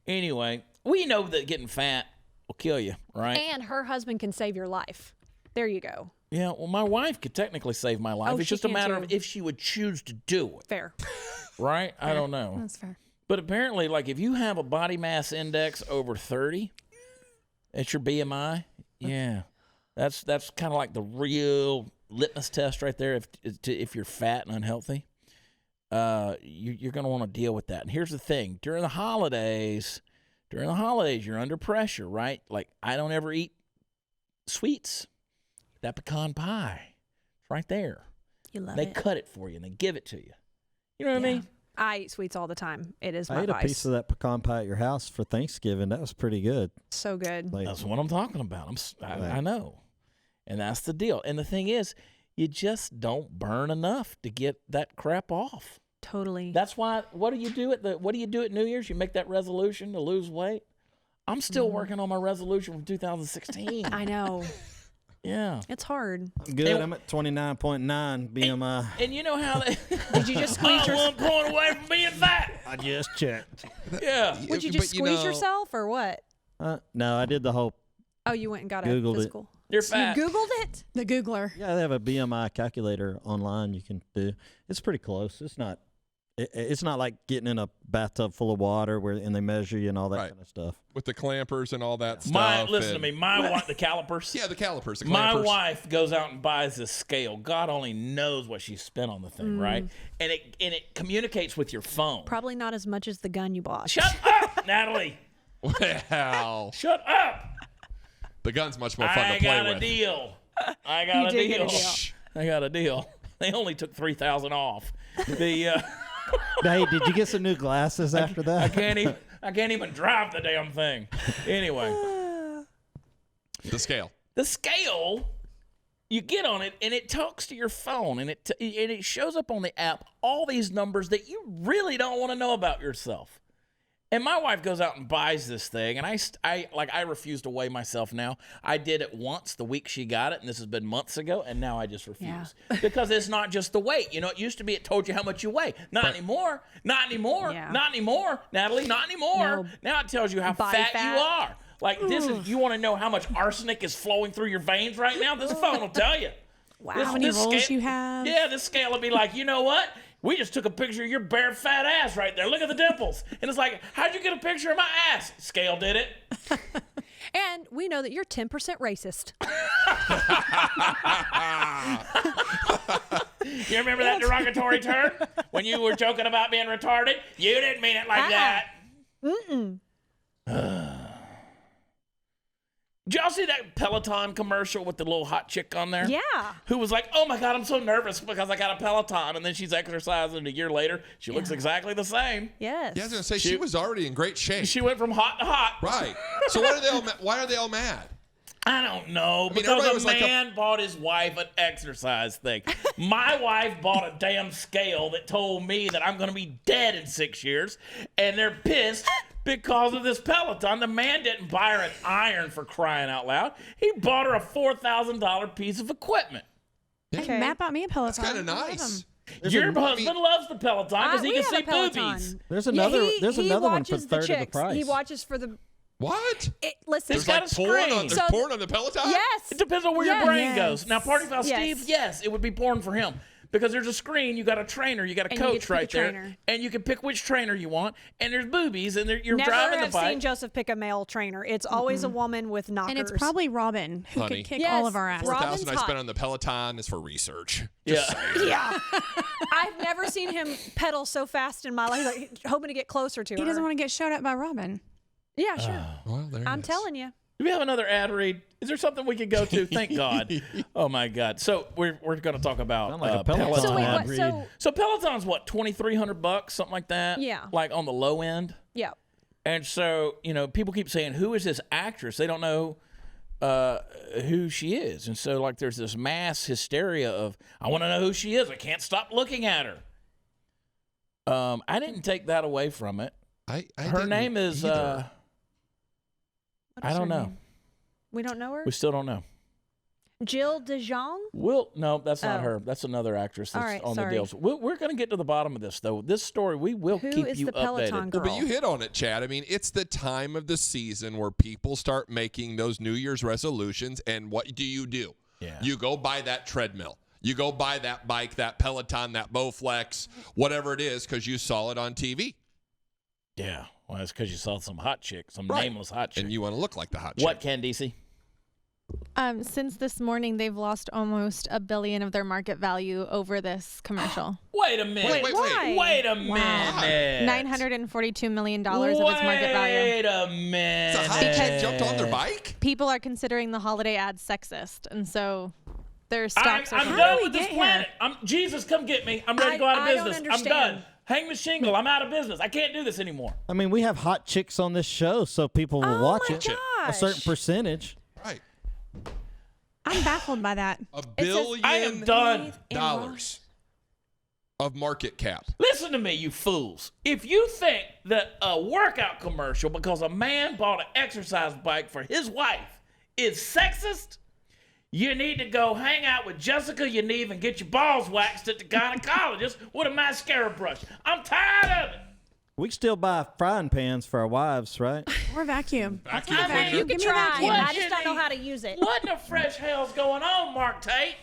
Anyway, we know that getting fat will kill you, right?
And her husband can save your life. There you go.
Yeah, well, my wife could technically save my life.
Oh,
It's
she
just a
can
matter
too.
of if she would choose to do it,
Fair.
right? I don't know.
That's fair.
But apparently, like, if you have a body mass index over 30, it's your BMI. Yeah, that's kind of like the real litmus test right there. If you're fat and unhealthy, you're going to want to deal with that. And here's the thing: during the holidays, you're under pressure, right? Like, I don't ever eat sweets. That pecan pie, it's right there.
You love
They
it.
cut it for you and they give it to you. You know what I
Yeah.
mean?
I eat sweets all the time. It is
I
my
ate a
vice.
piece of that pecan pie at your house for Thanksgiving. That was pretty good.
So good.
Like,
That's what I'm talking about.
Right.
I know. And that's the deal. And the thing is, you just don't burn enough to get that crap off.
Totally.
That's why what do you do at New Year's? You make that resolution to lose weight. I'm still working on my resolution from 2016.
I know.
Yeah.
It's hard.
good.
And-
I'm at 29.9 BMI.
And you know how they
Did you just squeeze
I'm
yourself?
1 point away from being fat.
I just checked.
Yeah.
Would you
But,
just squeeze
know,
yourself or what?
No, I did the whole.
Oh, you went and got
Googled
a
it.
physical.
You're
You
fat.
Googled it?
The Googler.
Yeah, they have a BMI calculator online you can do. It's pretty close. It's not. It's not like getting in a bathtub full of water and they measure you and all that
Right.
kind of stuff.
With the clampers and all that stuff.
Listen to
and-
me. My wife, the calipers.
Yeah, the calipers. The
My
clampers.
wife goes out and buys this scale. God only knows what she spent on the thing, right? And it communicates with your phone.
Probably not as much as the gun you bought.
Shut up, Natalie.
Well,
Shut up.
the gun's much more fun
I
to play
got a
with.
deal. I got
You
a
did
deal.
get a deal.
Shh.
I got a deal. They only took $3,000 off. The
Hey, did you get some new glasses after that?
I can't even drive the damn thing. Anyway,
The scale.
the scale, you get on it and it talks to your phone and it shows up on the app all these numbers that you really don't want to know about yourself. And my wife goes out and buys this thing, and I refuse to weigh myself now. I did it once the week she got it, and this has been months ago, and now I just refuse. Because it's not just the weight. You know, it used to be it told you how much you weigh. Not anymore. Not anymore.
Yeah.
Not anymore. Natalie, not anymore.
No.
Now it tells you how
Body
fat
fat.
you are. Like, this is, you want to know how much arsenic is flowing through your veins right now? This phone will tell you.
Wow.
This-
How many
this
rolls
scale-
you have?
Yeah, this scale will be like, you know what? We just took a picture of your bare fat ass right there. Look at the dimples. And it's like, how'd you get a picture of my ass? Scale did it.
And we know that you're 10% racist.
You remember that derogatory term? When you were joking about being retarded? You didn't mean it like that. Did y'all see that Peloton commercial with the little hot chick on there?
Yeah.
Who was like, oh my God, I'm so nervous because I got a Peloton. And then she's exercising, and a year later, she looks exactly the same.
Yes.
Yeah, I was gonna say she was already in great shape.
She went from hot to hot.
Right. So why are they all mad?
I don't know.
mean,
Because
everybody
a
was like
man bought his wife an exercise thing. My wife bought a damn scale that told me that I'm going to be dead in 6 years. And they're pissed because of this Peloton. The man didn't buy her an iron, for crying out loud. He bought her a $4,000 piece of equipment.
Hey, Matt bought me a Peloton.
It's kind of
I love
nice.
them.
Your husband loves the Peloton because he
We
can
have
see
a Peloton.
boobies.
There's
Yeah,
another.
he
there's another one for
watches
third
the
of the
chicks.
price.
He watches for the.
What?
Listen.
It's
There's
got
like
a
porn
screen.
on. There's
So-
porn on the Peloton.
Yes.
It depends on where your
Yes.
brain
Yes.
goes. Now, Party Foul
Yes.
Steve, yes, it would be porn for him. because there's a screen. You got a trainer. You got a
And you get
coach
to pick a
right there,
trainer.
and you can pick which trainer you want. And there's boobies, and you're
Never
driving the
have
bike.
seen Joseph pick a male trainer. It's always a woman with knockers.
And it's probably Robin who
Honey.
could kick
Yes,
all of our asses.
Robin's
$4,000 I
hot.
spent on the Peloton is for research.
Yeah.
Yeah. I've never seen him pedal so fast in my life, like, hoping to get closer to her.
He doesn't want to get showed up by Robin.
Yeah, sure.
Well, there
I'm telling you.
Do we have another ad read? Is there something we could go to? Thank God. Oh my God. So we're going to talk about
Sound like a Peloton
So wait,
ad
what?
read.
So Peloton's what, $2,300, something like that?
Yeah.
Like on the low end.
Yeah.
And so, people keep saying, who is this actress? They don't know who she is. And so, like, there's this mass hysteria of, I want to know who she is. I can't stop looking at her. I didn't take that away from it.
I
Her
didn't
name is,
either.
What
I
is
don't
her
know.
name? We don't know her?
We still don't know.
Jill DeJong?
No, that's not
Oh.
her. That's another actress that's
All right,
on
sorry.
the deals. We're going to get to the bottom of this, though. This story, we will
Who
keep
is
you
the Peloton
updated.
girl?
Well, but you hit on it, Chad. I mean, it's the time of the season where people start making those New Year's resolutions. And what do?
Yeah.
You go buy that treadmill. You go buy that bike, that Peloton, that Bowflex, whatever it is, because you saw it on TV.
Yeah. Well, it's because you saw some hot chick, some
Right.
nameless hot chick.
And you want to look like the hot chick.
What, Candice?
Since this morning, they've lost almost $1 billion of their market value over this commercial.
Wait a minute.
Wait.
Why?
Wait a minute.
$942 million of its market value.
Wait a minute.
The hot chick jumped on their bike?
People are considering the holiday ad sexist, and so their stocks
I'm
are.
done
we
with this
get here?
planet. Jesus, come get me. I'm ready to go out of
I don't
business. I'm
understand.
done. Hang the shingle. I'm out of business. I can't do this anymore.
I mean, we have hot chicks on this show, so people will
Oh
watch
my
it. A
gosh.
certain percentage.
Right.
I'm baffled by that.
$1
says-
billion
I am done.
dollars of market cap.
Listen to me, you fools. If you think that a workout commercial because a man bought an exercise bike for his wife is sexist, you need to go hang out with Jessica Yaniv and get your balls waxed at the gynecologist with a mascara brush. I'm tired of it.
We can still buy frying pans for our wives, right?
Or vacuum.
Vacuum
I mean,
cleaner.
You can
Give me
try.
that
it.
one.
I just don't know how to use it.
What in the fresh hell's going on, Mark Tate?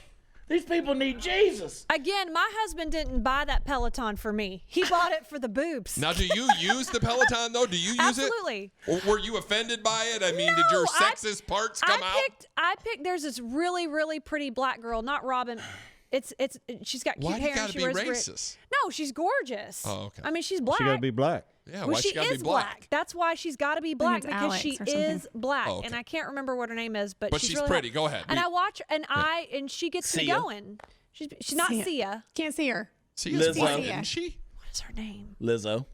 These people need Jesus.
Again, my husband didn't buy that Peloton for me. He bought it for the boobs.
Now, do you use the Peloton, though? Do you use
Absolutely.
it? Or were you offended by it? I mean, did your
No,
sexist parts come out?
I picked. There's this really, really pretty black girl, not Robin. She's got cute
Why do
hair.
you got
and
to
she
be
wears
racist?
No, she's gorgeous.
Oh, okay.
I mean, she's black.
She got to be black.
Yeah,
Well,
why
she
she got to
is
be black?
That's why she's got to be black
it's
because
Alex
she
or something.
is black,
Oh, okay.
and I can't remember what her name is, but
But
she's
she's
really
pretty.
hot.
Go ahead.
And I watch, and she gets me
Sia?
going. She's not
Sia.
Sia.
Can't see her.
See, it's
Lizzo.
black,
Yeah.
isn't she?
What is her name?
Lizzo.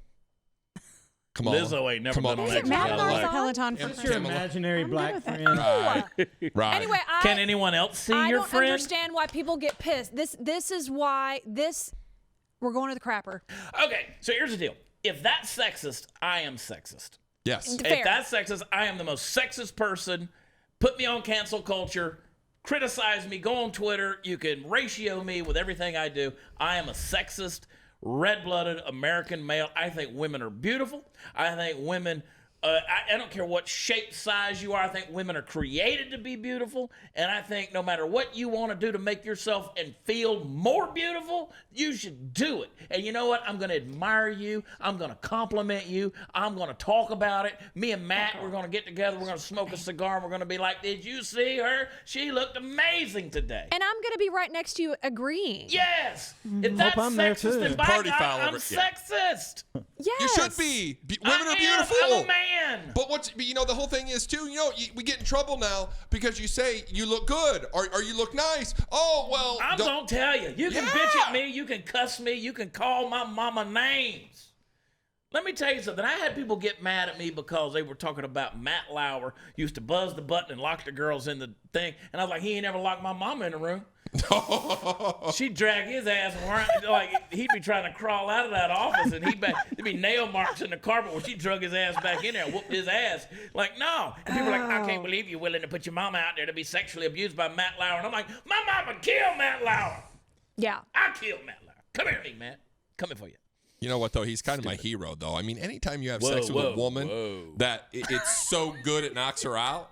Come on.
Lizzo ain't never
Come on.
been on
Is it
exercise
Matt
bike.
Marathon?
Peloton for
What's
free.
your
imaginary
black with it.
friend.
Right.
Anyway,
Can anyone else see
I
your
don't
friend?
understand why people get pissed. This is why we're going to the crapper.
Okay, so here's the deal. If that's sexist, I am sexist.
Yes.
Fair.
If that's sexist, I am the most sexist person. Put me on cancel culture. Criticize me. Go on Twitter. You can ratio me with everything I do. I am a sexist, red-blooded American male. I think women are beautiful. I think women... I don't care what shape, size you are. I think women are created to be beautiful. And I think no matter what you want to do to make yourself and feel more beautiful, you should do it. And you know what? I'm going to admire you. I'm going to compliment you. I'm going to talk about it. Me and Matt, we're going to get together. We're going to smoke a cigar. And we're going to be like, did you see her? She looked amazing today.
And I'm going to be right next to you agreeing.
Yes. If that's
I'm there,
sexist,
too.
then by
Party
God,
foul
I'm
over it. Yeah.
sexist.
Yes.
You should be. Women are
I am.
beautiful.
I'm a man.
But the whole thing is too. We get in trouble now because you say you look good or you look nice. Oh well.
I'm gonna tell you. You can
Yeah.
bitch at me. You can cuss me. You can call my mama names. Let me tell you something. I had people get mad at me because they were talking about Matt Lauer used to buzz the button and lock the girls in the thing, and I was like, he ain't ever locked my mama in the room. She'd drag his ass around, like he'd be trying to crawl out of that office, and there'd be nail marks in the carpet where she drug his ass back in there and whooped his ass. Like, no. And people were like, I can't believe you're willing to put your mama out there to be sexually abused by Matt Lauer. And I'm like, my mama killed Matt Lauer.
Yeah.
I killed Matt Lauer. Come here, big man. Coming for you.
You know what though? He's kind of my hero though. I mean, anytime you have sex with a woman that it's so good it knocks her out.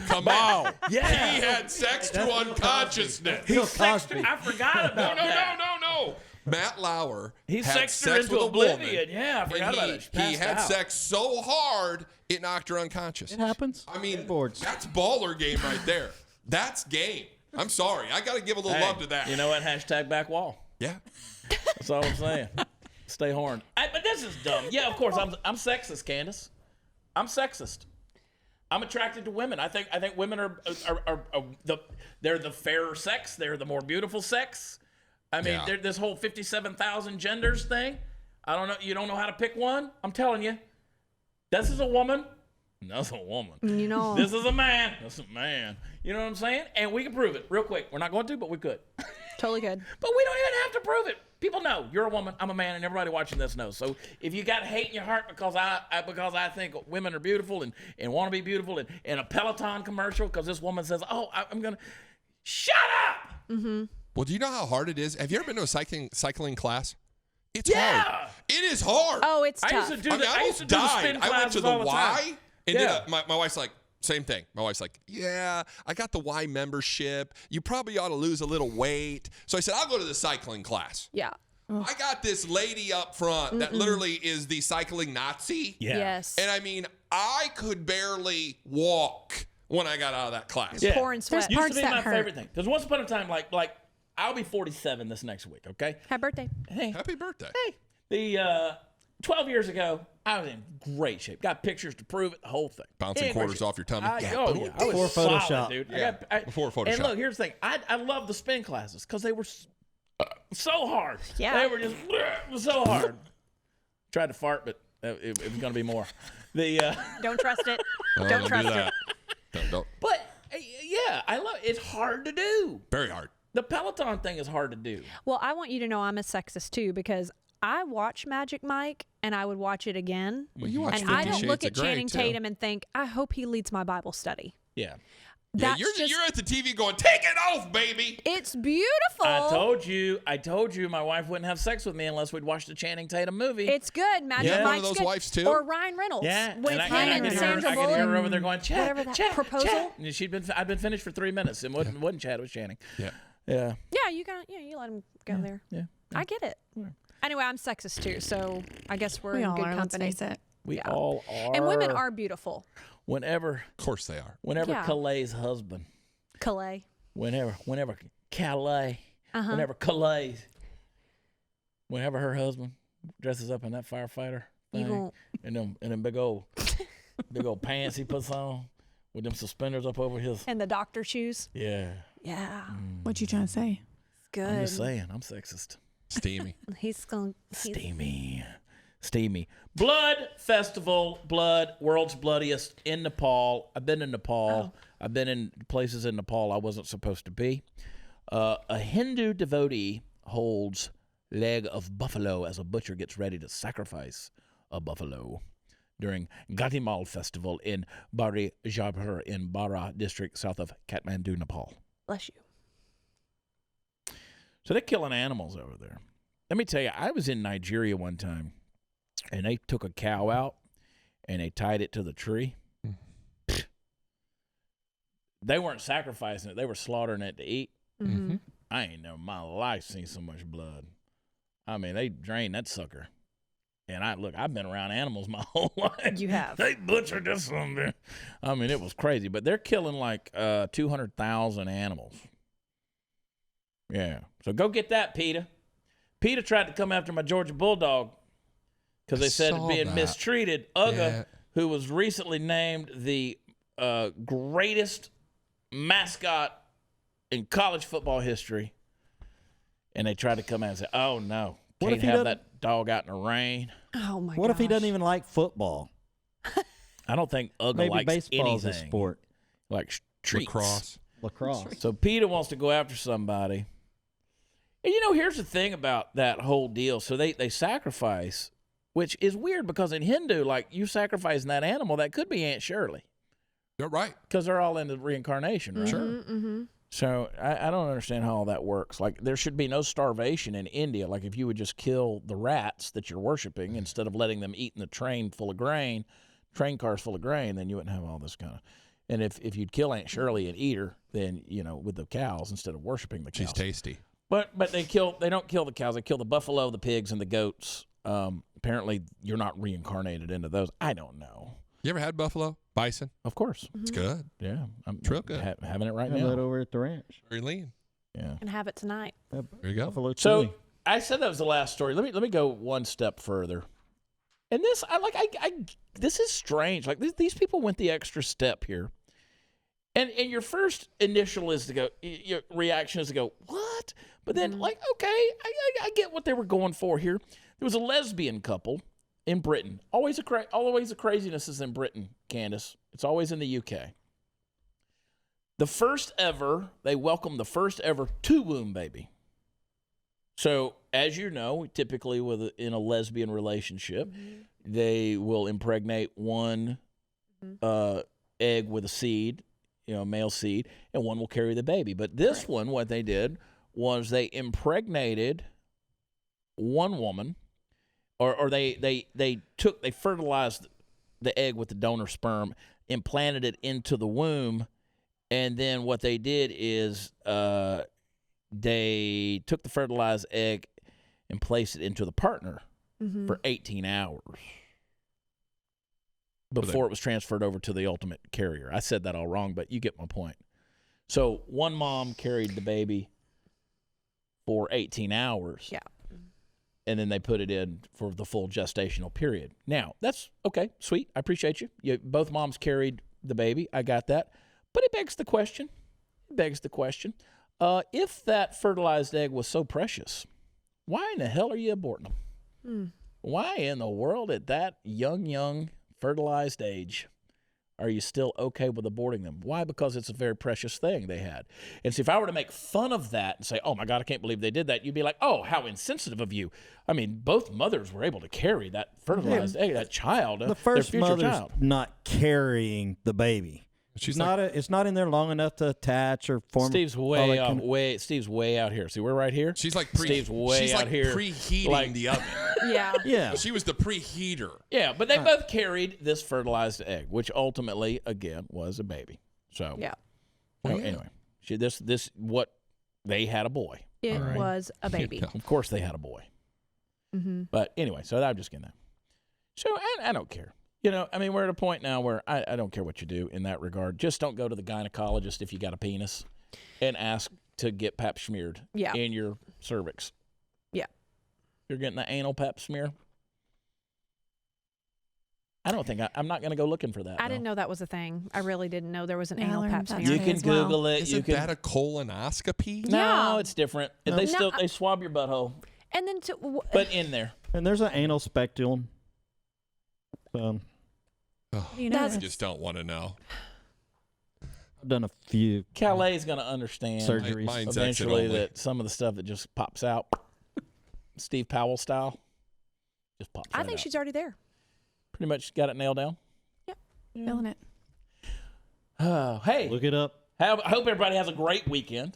Come on.
Yeah.
He had sex to unconsciousness.
Bill
Sexed
Cosby.
her. I forgot about that.
No. Matt Lauer
He
had
sexed her
sex
into
with
oblivion.
a woman.
Yeah, I forgot about it. She
He
passed
had
out.
sex so hard, it knocked her unconscious.
It happens.
I mean,
Boards.
that's baller game right there. That's game. I'm sorry. I got to give a little love to that.
You know what? Hashtag back wall.
Yeah.
That's all I'm saying. Stay horned. But this is dumb. Yeah, of course. I'm sexist, Candace. I'm sexist. I'm attracted to women. I think women are they're the fairer sex. They're the more beautiful sex. I mean, this whole 57,000 genders thing. I don't know. You don't know how to pick one? I'm telling you. This is a woman. That's a woman.
You know.
This is a man. That's a man. You know what I'm saying? And we can prove it real quick. We're not going to, but we could.
Totally good.
But we don't even have to prove it. People know you're a woman, I'm a man, and everybody watching this knows. So if you got hate in your heart because I think women are beautiful and want to be beautiful, and a Peloton commercial because this woman says, "Oh, I'm gonna shut up."
Mm-hmm.
Well, do you know how hard it is? Have you ever been to a cycling class? It's
Yeah.
hard. It is hard.
Oh, it's
I
tough.
used to do
I
used to
almost
do the
died.
spin
I went to
classes
the
all the time.
Y and
Yeah.
did my wife's like, same thing. My wife's like, yeah, I got the Y membership. You probably ought to lose a little weight. So I said, I'll go to the cycling class.
Yeah.
I got this lady up front that literally is the cycling Nazi.
Yeah.
Yes.
And I mean, I could barely walk when I got out of that class.
Yeah.
Pouring sweat.
There's
Used
parts
to be
that
my
hurt.
favorite thing. Because once upon a time, like I'll be 47 this next week. Okay.
Happy birthday.
Hey.
Happy birthday.
The 12 years ago, I was in great shape. Got pictures to prove it. The whole thing.
Bouncing
In great
quarters
shape.
off your tummy.
I was
Before
solid,
Photoshop.
dude.
Yeah, before Photoshop.
And look, here's the thing. I love the spin classes because they were so hard.
Yeah.
They were just so hard. Tried to fart, but it was going to be more.
Don't trust it.
Oh,
Don't trust
do
it.
that. Don't.
But yeah, I love it. It's hard to do.
Very hard.
The Peloton thing is hard to do.
Well, I want you to know I'm a sexist too because I watch Magic Mike and I would watch it again.
Well, you watch
And
50
I don't
Shades
look
of
at
Grey,
Channing
too.
Tatum and think, I hope he leads my Bible study.
Yeah.
Yeah,
That's
you're at the TV going, take it off, baby.
It's beautiful.
I told you my wife wouldn't have sex with me unless we'd watch the Channing Tatum movie.
It's good. Magic
Yeah.
Mike's
One of those
good.
wives, too?
Or Ryan Reynolds.
Yeah,
With
and
him
I
and
could hear
Sandra
her, I could hear her
Bullock.
over there going, Chad,
Whatever that
Chad,
proposal.
Chad. And I'd been finished for 3 minutes, and wasn't Chad, it was Channing.
Yeah.
Yeah.
Yeah, you let him go there.
Yeah.
I get it. Anyway, I'm sexist too, so I guess we're
We
in
all
good
are, let's
company.
face it.
We all are.
And women are beautiful.
Whenever
Of course they are.
Yeah.
Calais' husband,
Calais.
whenever Calais,
Uh-huh.
whenever her husband dresses up in that firefighter
You
thing,
won't.
and them big old pants he puts on with them suspenders up over his.
And the doctor shoes.
Yeah.
Yeah.
What you trying to say?
It's good.
I'm just saying, I'm sexist.
Steamy.
He's going.
Steamy. Blood Festival, world's bloodiest in Nepal. I've been in Nepal. I've been in places in Nepal I wasn't supposed to be. A Hindu devotee holds leg of buffalo as a butcher gets ready to sacrifice a buffalo during Gatimal Festival in Bari Jabhar in Bara district south of Kathmandu, Nepal.
Bless you.
So they're killing animals over there. Let me tell you, I was in Nigeria one time, and they took a cow out, and they tied it to the tree. They weren't sacrificing it. They were slaughtering it to eat.
Mm-hmm.
I ain't never in my life seen so much blood. I mean, they drained that sucker. And I've been around animals my whole life.
You have.
They butchered this something. I mean, it was crazy. But they're killing like 200,000 animals. Yeah. So go get that, PETA. PETA tried to come after my Georgia Bulldog because they said
saw
being
that.
mistreated. Uga,
Yeah.
who was recently named the greatest mascot in college football history, and they tried to come out and say, oh, no.
What
Can't
if he
have
doesn't-
that dog out in the rain.
Oh my god.
What if he doesn't even like football?
I don't think Uga
Maybe
likes
baseball's
anything.
a sport.
Like treats.
Lacrosse.
Lacrosse.
So PETA wants to go after somebody. And, here's the thing about that whole deal. So they sacrifice, which is weird because in Hindu, like, you sacrificing that animal, that could be Aunt Shirley
You're right.
because they're all into reincarnation, right?
Sure.
Mm-hmm.
So I don't understand how all that works. Like, there should be no starvation in India. Like, if you would just kill the rats that you're worshiping instead of letting them eat in the train cars full of grain, then you wouldn't have all this kind of. And if you'd kill Aunt Shirley and eat her, then, with the cows instead of worshiping the cows.
She's tasty.
But they don't kill the cows. They kill the buffalo, the pigs, and the goats. Apparently, you're not reincarnated into those. I don't know.
You ever had buffalo? Bison?
Of course.
It's good.
Yeah. I'm
Real good.
having it right
Have
now.
that over at the ranch.
Very lean.
Yeah.
And have it tonight.
There you go.
Buffalo
So
chili.
I said that was the last story. Let me go one step further. And this this is strange. Like these people went the extra step here. And your first initial is to go, your reaction is to go, what? But then, okay, I get what they were going for here. There was a lesbian couple in Britain. Always the craziness is in Britain, Candace. It's always in the UK. They welcomed the first ever two-womb baby. So, as you know, typically in a lesbian relationship, they will impregnate one egg with a seed, male seed, and one will carry the baby. But this one, what they did was they impregnated one woman, or they fertilized the egg with the donor sperm, implanted it into the womb, and then what they did is they took the fertilized egg and placed it into the partner for 18 hours before it was transferred over to the ultimate carrier. I said that all wrong, but you get my point. So one mom carried the baby for 18 hours.
Yeah.
And then they put it in for the full gestational period. Now, that's okay, sweet. I appreciate you. Both moms carried the baby. I got that. But it begs the question, if that fertilized egg was so precious, why in the hell are you aborting them? Why in the world at that young fertilized age are you still okay with aborting them? Why? Because it's a very precious thing they had. And so if I were to make fun of that and say, oh, my God, I can't believe they did that, you'd be like, oh, how insensitive of you. I mean, both mothers were able to carry that fertilized egg, that child,
The first
their future
mother's
child.
not carrying the baby.
She's
It's not in there long enough to attach or form.
Steve's way out here. See, we're right here.
She's like
Steve's way out here.
preheating the oven.
Yeah.
Yeah.
She was the preheater.
Yeah, but they both carried this fertilized egg, which ultimately, again, was a baby. So,
Yeah.
Anyway, what they had a boy.
It was a baby.
Of course, they had a boy. But anyway, so I'm just getting that. So I don't care. We're at a point now where I don't care what you do in that regard. Just don't go to the gynecologist if you got a penis and ask to get pap smeared in your cervix.
Yeah.
You're getting the anal pap smear? I don't think I'm not going to go looking for that.
I didn't know that was a thing. I really didn't know there was an
Yeah, I
anal
learned
pap
that
smear.
You can
as well.
Google it.
Isn't that a colonoscopy?
No,
Yeah.
it's different.
No.
They swab your butthole,
And then
but in there.
And there's an anal speculum.
You know
I
this.
just don't want to know.
I've done a few.
Calais is going to understand
Surgeries.
Mine's exit
eventually
only.
that some of the stuff that just pops out, Steve Powell style, just pops
I
right
think
out.
she's already there.
Pretty much got it nailed down.
Feeling it.
Hey,
Look it up.
I hope everybody has a great weekend.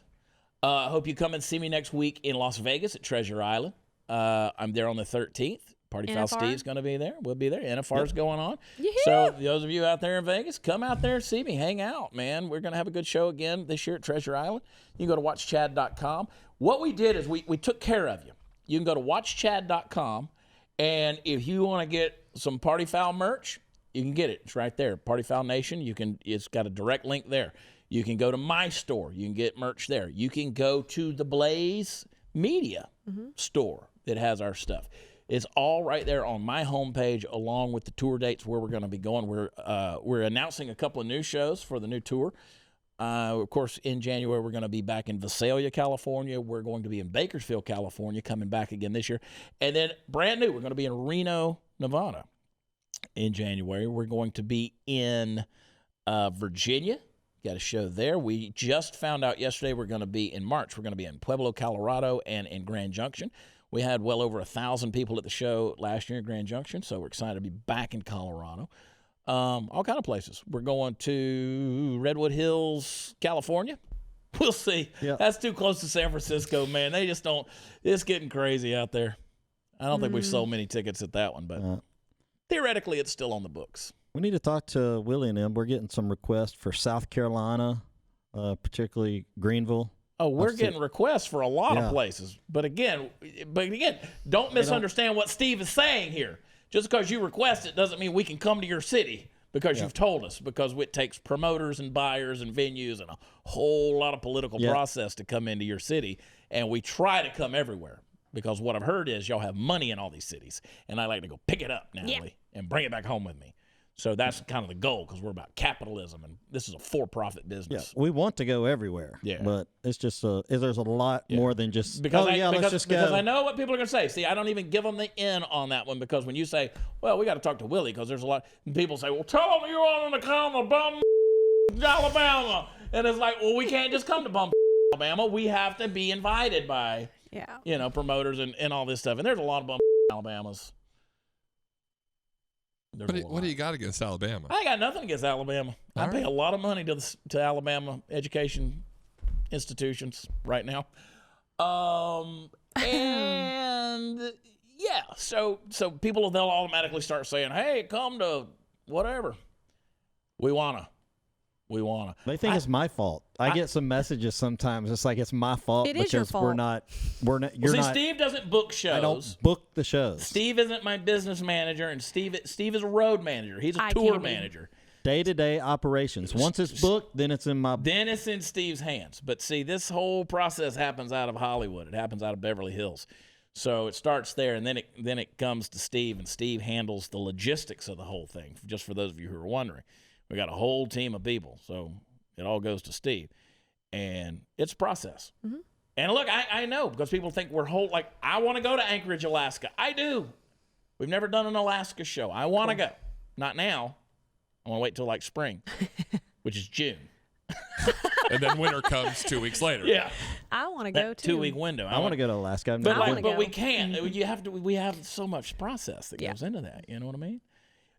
I hope you come and see me next week in Las Vegas at Treasure Island. I'm there on the 13th. Party Foul
NFR?
Steve's going to be there. We'll be there. NFR's going on.
Yee-hoo!
So those of you out there in Vegas, come out there and see me. Hang out, man. We're going to have a good show again this year at Treasure Island. You can go to watchchad.com. What we did is we took care of you. You can go to watchchad.com, and if you want to get some Party Foul merch, you can get it. It's right there. Party Foul Nation. It's got a direct link there. You can go to my store. You can get merch there. You can go to the Blaze Media store that has our stuff. It's all right there on my homepage, along with the tour dates where we're going to be going. We're announcing a couple of new shows for the new tour. Of course, in January, we're going to be back in Visalia, California. We're going to be in Bakersfield, California, coming back again this year. And then brand new, we're going to be in Reno, Nevada in January. We're going to be in Virginia. Got a show there. We just found out yesterday we're going to be in March. We're going to be in Pueblo, Colorado, and in Grand Junction. We had well over 1,000 people at the show last year in Grand Junction, so we're excited to be back in Colorado. All kind of places. We're going to Redwood Hills, California. We'll see.
Yeah.
That's too close to San Francisco, man. They just don't. It's getting crazy out there. I don't think we've sold many tickets at that one, but theoretically, it's still on the books.
We need to talk to Willie and them. We're getting some requests for South Carolina, particularly Greenville.
Oh, we're getting requests for a lot of places. But again, don't misunderstand what Steve is saying here. Just because you request it doesn't mean we can come to your city because you've told us, because it takes promoters and buyers and venues and a whole lot of political process to come into your city. And we try to come everywhere because what I've heard is y'all have money in all these cities. And I like to go pick it up, Natalie, and bring it back home with me. So that's kind of the goal because we're about capitalism, and this is a for-profit business.
Yeah, we want to go everywhere. Yeah, but it's just there's a lot more than just
because
let's just go.
Because I know what people are going to say. See, I don't even give them the in on that one because when you say, well, we got to talk to Willie because there's a lot. And people say, well, tell them you're on the count of Bum, Alabama, and it's like, well, we can't just come to Bum, Alabama. We have to be invited by, promoters and all this stuff. And there's a lot of Bum, Alabamas.
What do you got against Alabama?
I ain't got nothing against Alabama. I pay a lot of money to Alabama education institutions right now. And so people, they'll automatically start saying, hey, come to whatever. We wanna.
They think it's my fault. I get some messages sometimes. It's like it's my fault because
your fault.
we're not.
Steve doesn't book shows.
I don't book the shows.
Steve isn't my business manager, and Steve is a road manager. He's a tour manager.
Day-to-day operations. Once it's booked, then it's in
it's in Steve's hands. But see, this whole process happens out of Hollywood. It happens out of Beverly Hills. So it starts there, and then it comes to Steve, and Steve handles the logistics of the whole thing. Just for those of you who are wondering. We got a whole team of people, so it all goes to Steve. And it's a process. Mm-hmm. And look, I know, because people think we're I want to go to Anchorage, Alaska. I do. We've never done an Alaska show. I want to go. Not now. I want to wait till spring, which is June.
And then winter comes 2 weeks later.
Yeah.
I want to go, too.
2-week window.
I want to go to Alaska.
But we can't. Mm-hmm. We have so much process that goes into that. You know what I mean?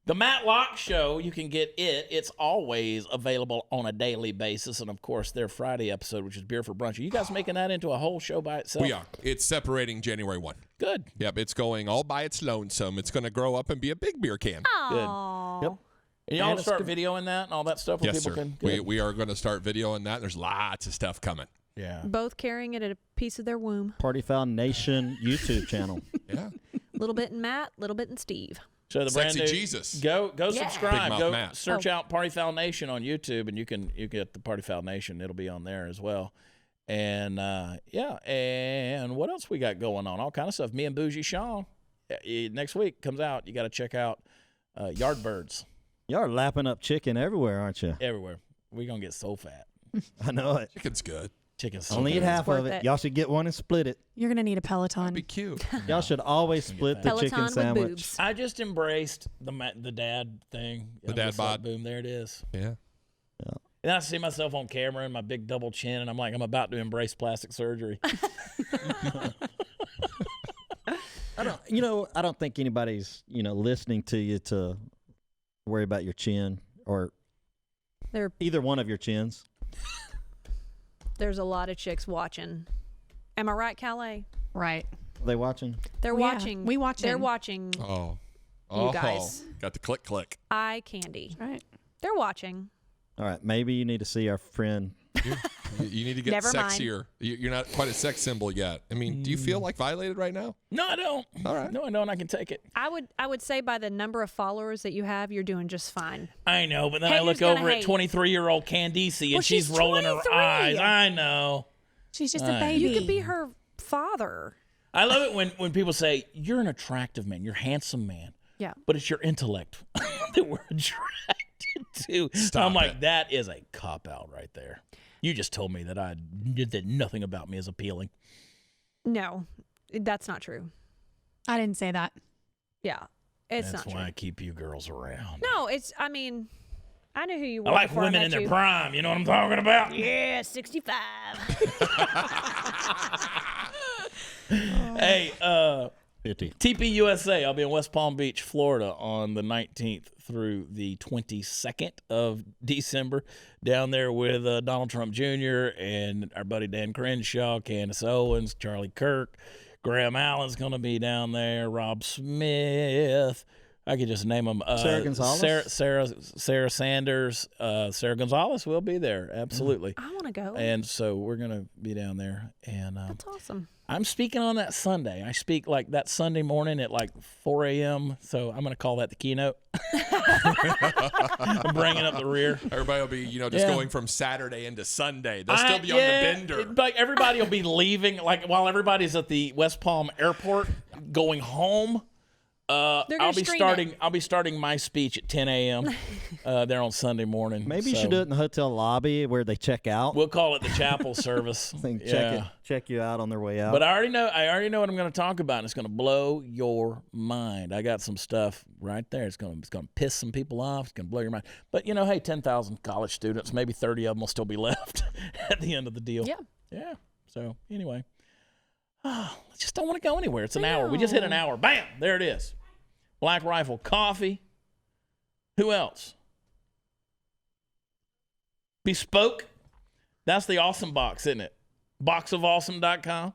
The Matt Locke Show, you can get it. It's always available on a daily basis. And, of course, their Friday episode, which is Beer for Brunch. Are you guys making that into a whole show by itself?
We are. It's separating January 1.
Good.
Yep, it's going all by its lonesome. It's going to grow up and be a big beer can.
Aww.
Good. Yep. And y'all start videoing that and all that stuff?
Yes, sir. We are going to start videoing that. There's lots of stuff coming.
Yeah.
Both carrying it at a piece of their womb.
Party Foundation YouTube channel.
Yeah.
A little bit in Matt, a little bit in Steve.
So the
Sexy
brand new,
Jesus.
Go subscribe. Go
Matt.
search out Party Foul Nation on YouTube, and you get the Party Foul Nation. It'll be on there as well. And and what else we got going on? All kind of stuff. Me and Bougie Sean next week comes out. You got to check out Yardbirds.
Y'all are lapping up chicken everywhere, aren't you?
Everywhere. We're gonna get so fat.
I know it.
Chicken's good.
Only eat half of it. Y'all should get one and split it.
You're going to need a Peloton.
That'd be cute.
Y'all should always split the
Peloton
chicken
with
sandwich.
boobs.
I just embraced the dad thing.
The dad bod.
Boom, there it is.
Yeah.
And I see myself on camera and my big double chin, and I'm like, I'm about to embrace plastic surgery.
I don't think anybody's, listening to you to worry about your chin or either one of your chins.
There's a lot of chicks watching. Am I right, Calais?
Right.
Are they watching?
They're watching.
We watch
They're
them.
watching.
Oh.
You guys.
Got the click.
Eye candy.
Right.
They're watching.
All right. Maybe you need to see our friend.
You need to get
Never
sexier. You're not quite a sex symbol yet. I mean, do you feel violated right now?
No, I don't.
All right.
No, I don't. I can take it.
I would say by the number of followers that you have, you're doing just fine.
I know, but then I
Haters
look over
gonna
at
hate.
23-year-old Candice, and
Well,
she's
she's
rolling her
23.
eyes. I know.
She's just a baby.
You could be her father.
I love it when people say, you're an attractive man, you're a handsome man.
Yeah.
But it's your intellect that we're attracted to.
Stop
I'm like,
it.
that is a cop-out right there. You just told me that nothing about me is appealing.
No, that's not true.
I didn't say that.
Yeah, it's
That's
not
why
true.
I keep you girls around.
No, I mean, I knew who you were.
I like
before
women
met
in their
you.
prime. You know what I'm talking about?
Yeah, 65.
Hey,
50.
TPUSA, I'll be in West Palm Beach, Florida on the 19th through the 22nd of December. Down there with Donald Trump Jr. and our buddy Dan Crenshaw, Candace Owens, Charlie Kirk. Graham Allen's going to be down there. Rob Smith. I could just name them.
Sarah Gonzalez?
Sarah Sanders. Sarah Gonzalez will be there. Absolutely.
I want to go.
And so we're going to be down there. And
That's awesome.
I'm speaking on that Sunday. I speak like that Sunday morning at like 4 a.m. So I'm going to call that the keynote. I'm bringing up the rear.
Everybody will be, just going from Saturday into Sunday. They'll still be on the bender.
Like everybody will be leaving, like while everybody's at the West Palm Airport going home. I'll be starting my speech at 10 a.m. There on Sunday morning.
Maybe you should do it in the hotel lobby where they check out.
We'll call it the chapel service.
Check you out on their way out.
But I already know what I'm going to talk about, and it's going to blow your mind. I got some stuff right there. It's going to piss some people off. It's going to blow your mind. But hey, 10,000 college students, maybe 30 of them will still be left at the end of the deal. Yeah. So anyway, I just don't want to go anywhere. It's an hour. We just hit an hour. Bam! There it is. Black Rifle Coffee. Who else? Bespoke. That's the awesome box, isn't it? Boxofawesome.com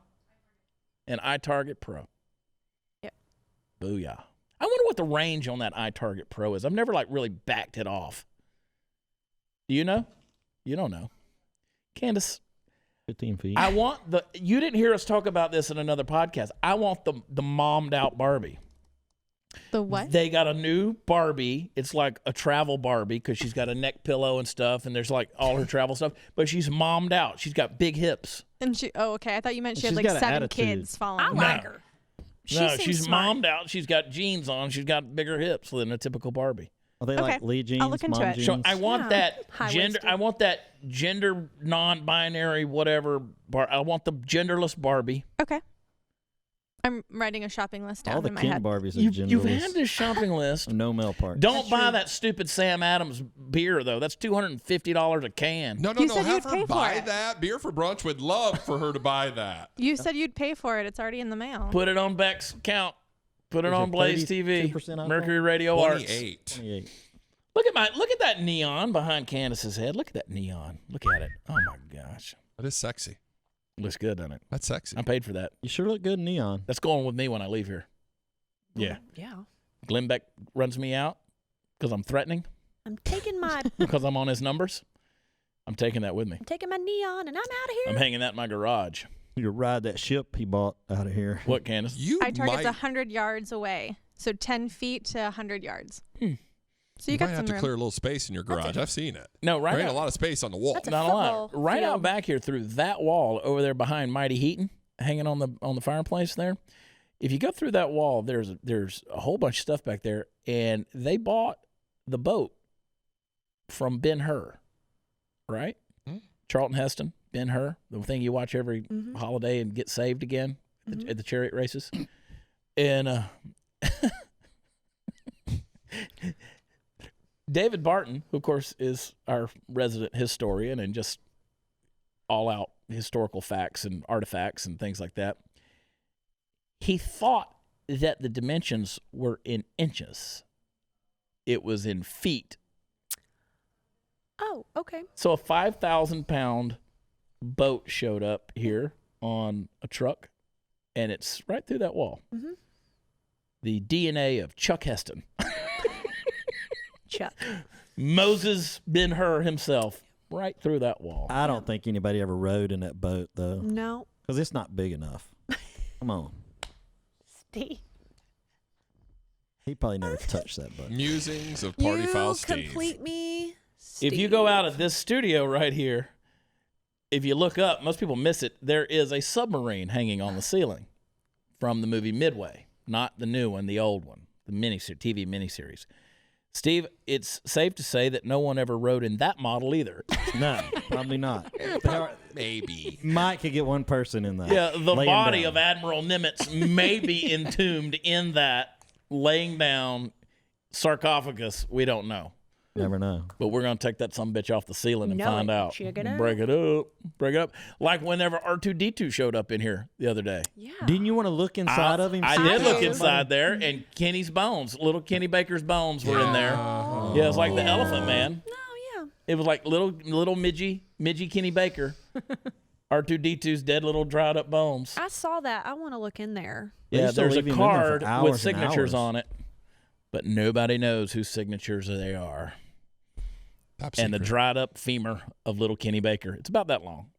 and iTarget Pro.
Yep.
Booyah. I wonder what the range on that iTarget Pro is. I've never really backed it off. Do you know? You don't know. Candace.
15 feet.
You didn't hear us talk about this in another podcast. I want the mommed out Barbie.
The what?
They got a new Barbie. It's like a travel Barbie because she's got a neck pillow and stuff, and there's like all her travel stuff. But she's mommed out. She's got big hips.
And okay. I thought you meant she had
She's
like
got an
7
attitude.
kids following.
I like her.
She's mommed out. She's got jeans on. She's got bigger hips than a typical Barbie.
Are they like Lee jeans,
I'll look into
mom
it.
jeans?
So I want that gender.
High-waisted.
I want that gender non-binary whatever. I want the genderless Barbie.
Okay. I'm writing a shopping list down
All the
in my
Ken
head.
Barbies are
You've
genderless.
had this shopping list.
No male part.
Don't buy that stupid Sam Adams beer though. That's $250 a can.
No.
You said
Have
you'd pay
her
for
buy
it.
that. Beer for Brunch would love for her to buy that.
You said you'd pay for it. It's already in the mail.
Put it on Beck's account. Put it
Is
on
it
Blaze
32%
TV.
alcohol?
Mercury Radio Arts.
28.
28.
Look at that neon behind Candace's head. Look at that neon. Look at it. Oh my gosh.
That is sexy.
Looks good, doesn't it?
That's sexy.
I paid for that.
You sure look good in neon.
That's going with me when I leave here. Yeah.
Yeah.
Glenn Beck runs me out because I'm threatening,
I'm taking my
because I'm on his numbers. I'm taking that with me.
neon and I'm out of here.
I'm hanging that in my garage.
You ride that ship he bought out of here.
What, Candace?
iTarget's 100 yards away. So 10 feet to 100 yards. So you
might
got
have
some
to
room.
clear a little space in your garage. I've seen it.
No, right
There ain't
out,
a lot of space on the wall.
That's a
not a lot.
football
Right out
field.
back here through that wall over there behind Mighty Heaton, hanging on the fireplace there. If you go through that wall, there's a whole bunch of stuff back there, and they bought the boat from Ben-Hur, right? Charlton Heston, Ben-Hur, the thing you watch every holiday and get saved again at the chariot races. And David Barton, who of course is our resident historian and just all out historical facts and artifacts and things like that, he thought that the dimensions were in inches. It was in feet.
Oh, okay.
So a 5,000-pound boat showed up here on a truck, and it's right through that wall.
Mm-hmm.
The DNA of Chuck Heston.
Chuck.
Moses Ben-Hur himself, right through that wall.
I don't think anybody ever rode in that boat, though,
No.
because it's not big enough. Come on.
Steve.
He probably never touched that boat.
Musings of Party Foul Steve.
Complete me.
If you go out of this studio right here, if you look up, most people miss it, there is a submarine hanging on the ceiling from the movie Midway. Not the new one, the old one, the TV miniseries. Steve, it's safe to say that no one ever rode in that model either.
No, probably not.
Maybe.
Mike could get one person in that.
Yeah, the
laying
body
down.
of Admiral Nimitz may be entombed in that laying down sarcophagus. We don't know.
Never know.
But we're going to take that sumbitch off the ceiling and
Know
find
it.
out.
Check it out.
Break it up. Break it up. Like whenever R2-D2 showed up in here the other day.
Yeah.
Didn't you want to look inside of him?
I
See
did
if
look
somebody-
inside there, and Kenny's bones, little Kenny Baker's bones were in there. Yeah, it was like the Elephant Man.
No, yeah.
It was like little midgy Kenny Baker. R2-D2's dead little dried up bones.
I saw that. I want to look in there.
They
Yeah,
used to
there's a
leave him in there for
card
hours
with
and
signatures
hours.
on it. but nobody knows whose signatures they are.
Top
And the
secret.
dried up femur of little Kenny Baker. It's about that long.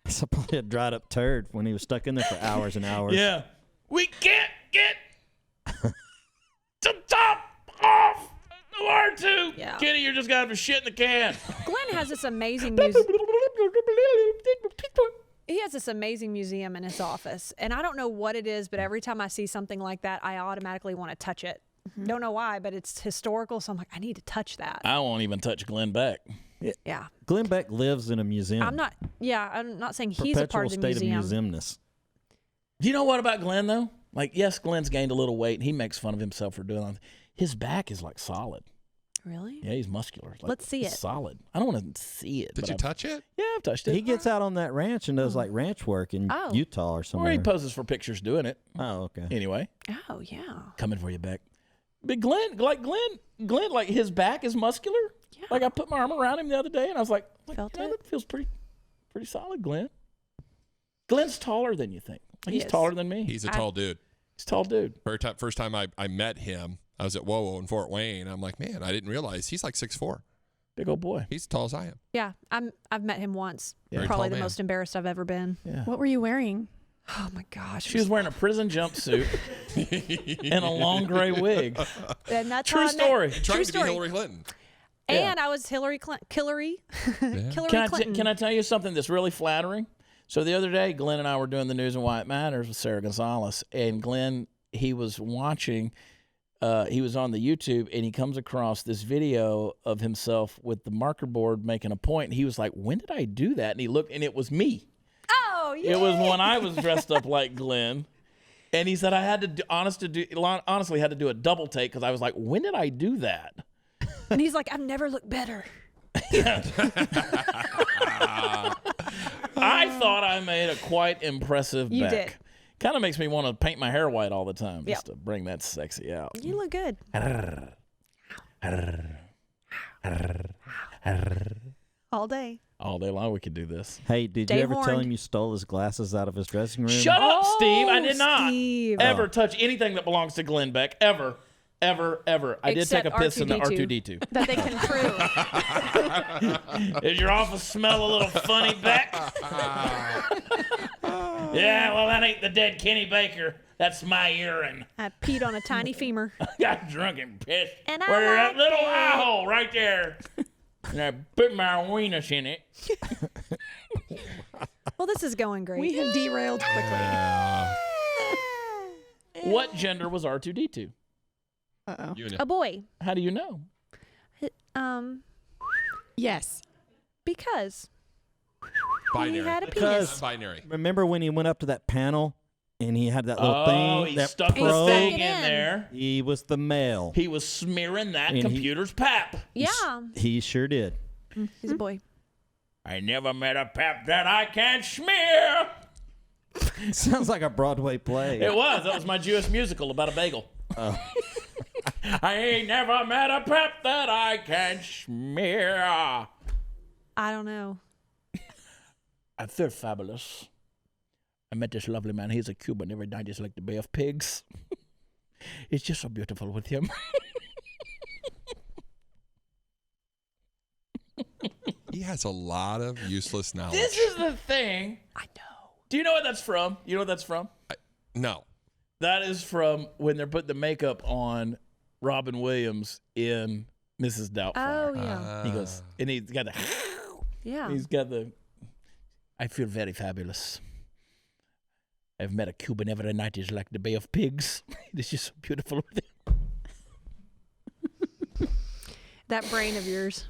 It's probably a dried up turd when he was stuck in there for hours and hours.
Yeah. We can't get the top off the R2.
Yeah.
Kenny, you're just got to shit in the can.
Glenn has this amazing He has this amazing museum in his office, and I don't know what it is, but every time I see something like that, I automatically want to touch it. Don't know why, but it's historical, so I'm like, I need to touch that.
I won't even touch Glenn Beck.
Yeah.
Glenn Beck lives in a museum.
I'm not saying he's a part of the
Perpetual state
museum.
of museumness.
Do you know what about Glenn, though? Like, yes, Glenn's gained a little weight, and he makes fun of himself for doing that. His back is, like, solid.
Really?
Yeah, he's muscular. Like,
Let's see
it's
it.
Solid. I don't want to see it.
Did
but
you
I've-
touch it?
Yeah, I've touched it.
He gets out on that ranch and does like ranch work in
Oh.
Utah or
Or
somewhere.
he poses for pictures doing it.
Oh, okay.
Anyway,
Oh, yeah.
coming for you, Beck. But Glenn, like his back is muscular.
Yeah.
Like I put my arm around him the other day, and I was like,
Felt
you know,
it?
that feels pretty solid, Glenn. Glenn's taller than you think. Like, he's
Yes.
taller than me.
He's a tall dude.
He's a tall dude.
First time I met him, I was at WoWo in Fort Wayne. I'm like, man, I didn't realize he's like 6'4".
Big old boy.
He's as tall as I am.
Yeah, I've met him once.
Yeah. Very
Probably
tall
the
man.
most embarrassed I've ever been.
Yeah.
What were you wearing?
Oh my gosh.
She was wearing a prison jumpsuit and a long gray wig.
And that's
True
how I met-
story.
Trying
True
to be
story.
Hillary Clinton.
And I was Hillary Clinton.
Can I tell you something that's really flattering? So the other day, Glenn and I were doing the News and Why It Matters with Sarah Gonzalez, and Glenn, he was watching, he was on the YouTube, and he comes across this video of himself with the marker board making a point, and he was like, when did I do that? And he looked, and it was me.
Oh, yeah.
It was when I was dressed up like Glenn. And he said I had to do, honestly had to do a double take because I was like, when did I do that?
And he's like, I've never looked better.
I thought I made a quite impressive
You
Beck.
did.
Kind of makes me want to paint my hair white all the time
Yep.
just to bring that sexy out.
You look good. All day.
All day long we could do this.
Hey, did
Stay
you ever tell
horned.
him you stole his glasses out of his dressing room?
Shut up, Steve. I
Oh,
did not
Steve.
ever touch anything that belongs to Glenn Beck. Ever. I did take
Except
a piss in the
R2D2.
R2D2.
That they can prove.
Does your office smell a little funny, Beck? Yeah, well, that ain't the dead Kenny Baker. That's my urine.
I peed on a tiny femur.
Got drunk and pissed.
And I
Where that
like
little
it.
eye hole right there. And I put my weenus in it.
Well, this is going great.
We have derailed quickly.
What gender was R2D2?
Uh-oh.
A boy.
How do you know?
Yes.
Because
Binary.
he had a
Because-
penis.
Binary.
Remember when he went up to that panel and he had that little
Oh,
thing?
he
that
stuck the
probe?
thing
Stuck
in
it in.
there.
He was the male.
He was smearing that
And he-
computer's pap.
Yeah.
He sure did.
He's a boy.
I never met a pap that I can't smear.
Sounds like a Broadway play.
It was. That was my Jewish musical about a bagel. I ain't never met a pap that I can't smear.
I don't know.
I feel fabulous. I met this lovely man. He's a Cuban. Every night he's like the Bay of Pigs. It's just so beautiful with him.
He has a lot of useless knowledge.
This is the thing.
I know.
Do you know what that's from? You know what that's from?
No.
That is from when they're putting the makeup on Robin Williams in Mrs. Doubtfire.
Oh, yeah.
He goes, and he's got the,
Yeah.
I feel very fabulous. I've met a Cuban every night. He's like the Bay of Pigs. It's just so beautiful with him.
That brain of yours.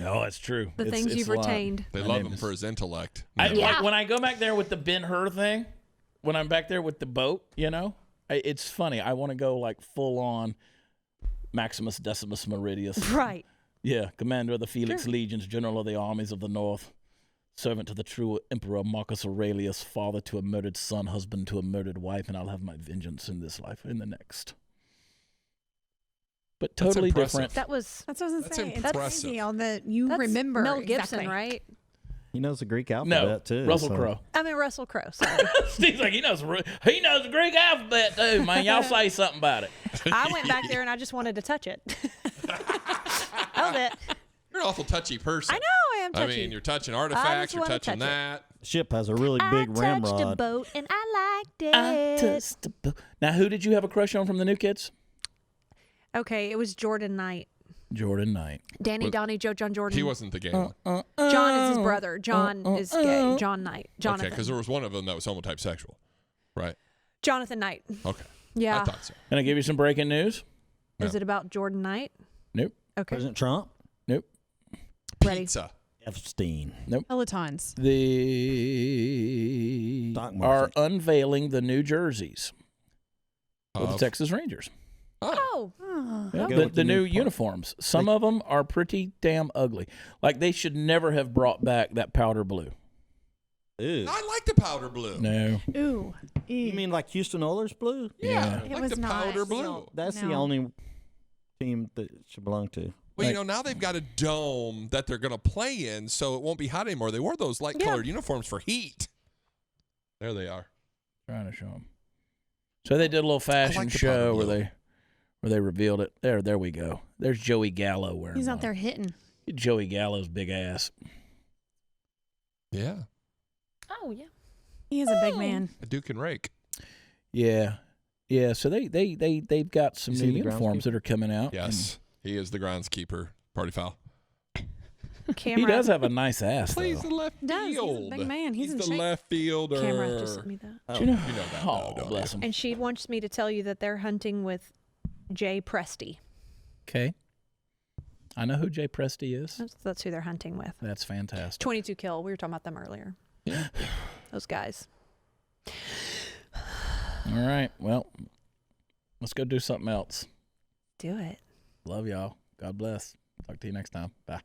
Oh, it's true.
The things you've
a lot.
retained.
They
My
love
name
him
is-
for his intellect.
I,
Yeah.
like when I go back there with the Ben-Hur thing, when I'm back there with the boat, you know, it's funny. I want to go like full on Maximus Decimus Meridius.
Right.
Yeah, commander of the Felix Legions, general of the armies of the north, servant to the true emperor Marcus Aurelius, father to a murdered son, husband to a murdered wife, and I'll have my vengeance in this life, in the next. But
That's
totally
impressive.
different.
That was
That's what I was
That's
saying. It's
impressive.
crazy all that you
that's
remember.
Mel Gibson,
exactly.
right?
He knows the Greek alphabet too.
Russell
so-
Crowe.
I mean, Russell Crowe. Sorry.
Steve's like, he knows the Greek alphabet too, man. Y'all say something about it.
I went back there and I just wanted to touch it. That was it.
You're an awful touchy person.
I know I am touchy.
I mean, you're touching artifacts, you're
wanna
touching
touch it.
that.
Ship has a really big
I touched a
ramrod.
boat and I liked it.
I touched the boat. Now, who did you have a crush on from the New Kids?
Okay, it was Jordan Knight.
Jordan Knight.
Danny, Donnie, Joe, John, Jordan.
He wasn't the gay one.
John is his brother. John is gay. John Knight. Jonathan.
Okay, because there was one of them that was homotype sexual, right?
Jonathan Knight.
Okay.
Yeah.
I thought so.
Can I give you some breaking news?
Is it about Jordan Knight?
Nope.
Okay.
President Trump,
Nope.
Ready.
Pizza.
Epstein.
Pelotons.
The
Stock
are
market.
unveiling the new jerseys for the
Of-
Texas Rangers.
Oh.
Yeah,
Go
the
with the
new
new part.
uniforms. Some of them are pretty damn ugly. Like they should never have brought back that powder blue.
Ew.
I like the powder blue.
No.
Ooh.
You mean like Houston Oilers blue?
Yeah,
It
like
was
the
not.
powder blue.
No.
That's the
No.
only team that it should belong to.
Well, you know, now they've got a dome that they're going to play in, so it won't be hot anymore. They wore those light-colored uniforms for heat. There they are.
Trying to show them. So they did a little fashion
like the
show
powder
where
blue.
they revealed it. There we go. There's Joey Gallo wearing.
He's out
one.
there hitting.
Joey Gallo's big ass.
Yeah,
Oh, yeah.
He is a big man.
a Duke and Rake.
Yeah. Yeah, so they've got some
You
new
see the
uniforms
groundskeeper?
that are coming out.
Yes, he is the groundskeeper. Party foul.
Camera.
He does have a nice ass,
Plays
though.
the left
Does. He's a
field.
big man. He's in
the
shape.
left fielder.
Camera just sent me that.
Oh.
Do you know?
You know that,
Oh,
don't
bless
you?
him.
And she wants me to tell you that they're hunting with Jay Presti.
Okay. I know who Jay Presti is.
That's who they're hunting with.
That's fantastic.
22 Kill. We were talking about them earlier.
Yeah.
Those guys.
All right. Well, let's go do something else.
Do it.
Love y'all. God bless. Talk to you next time. Bye.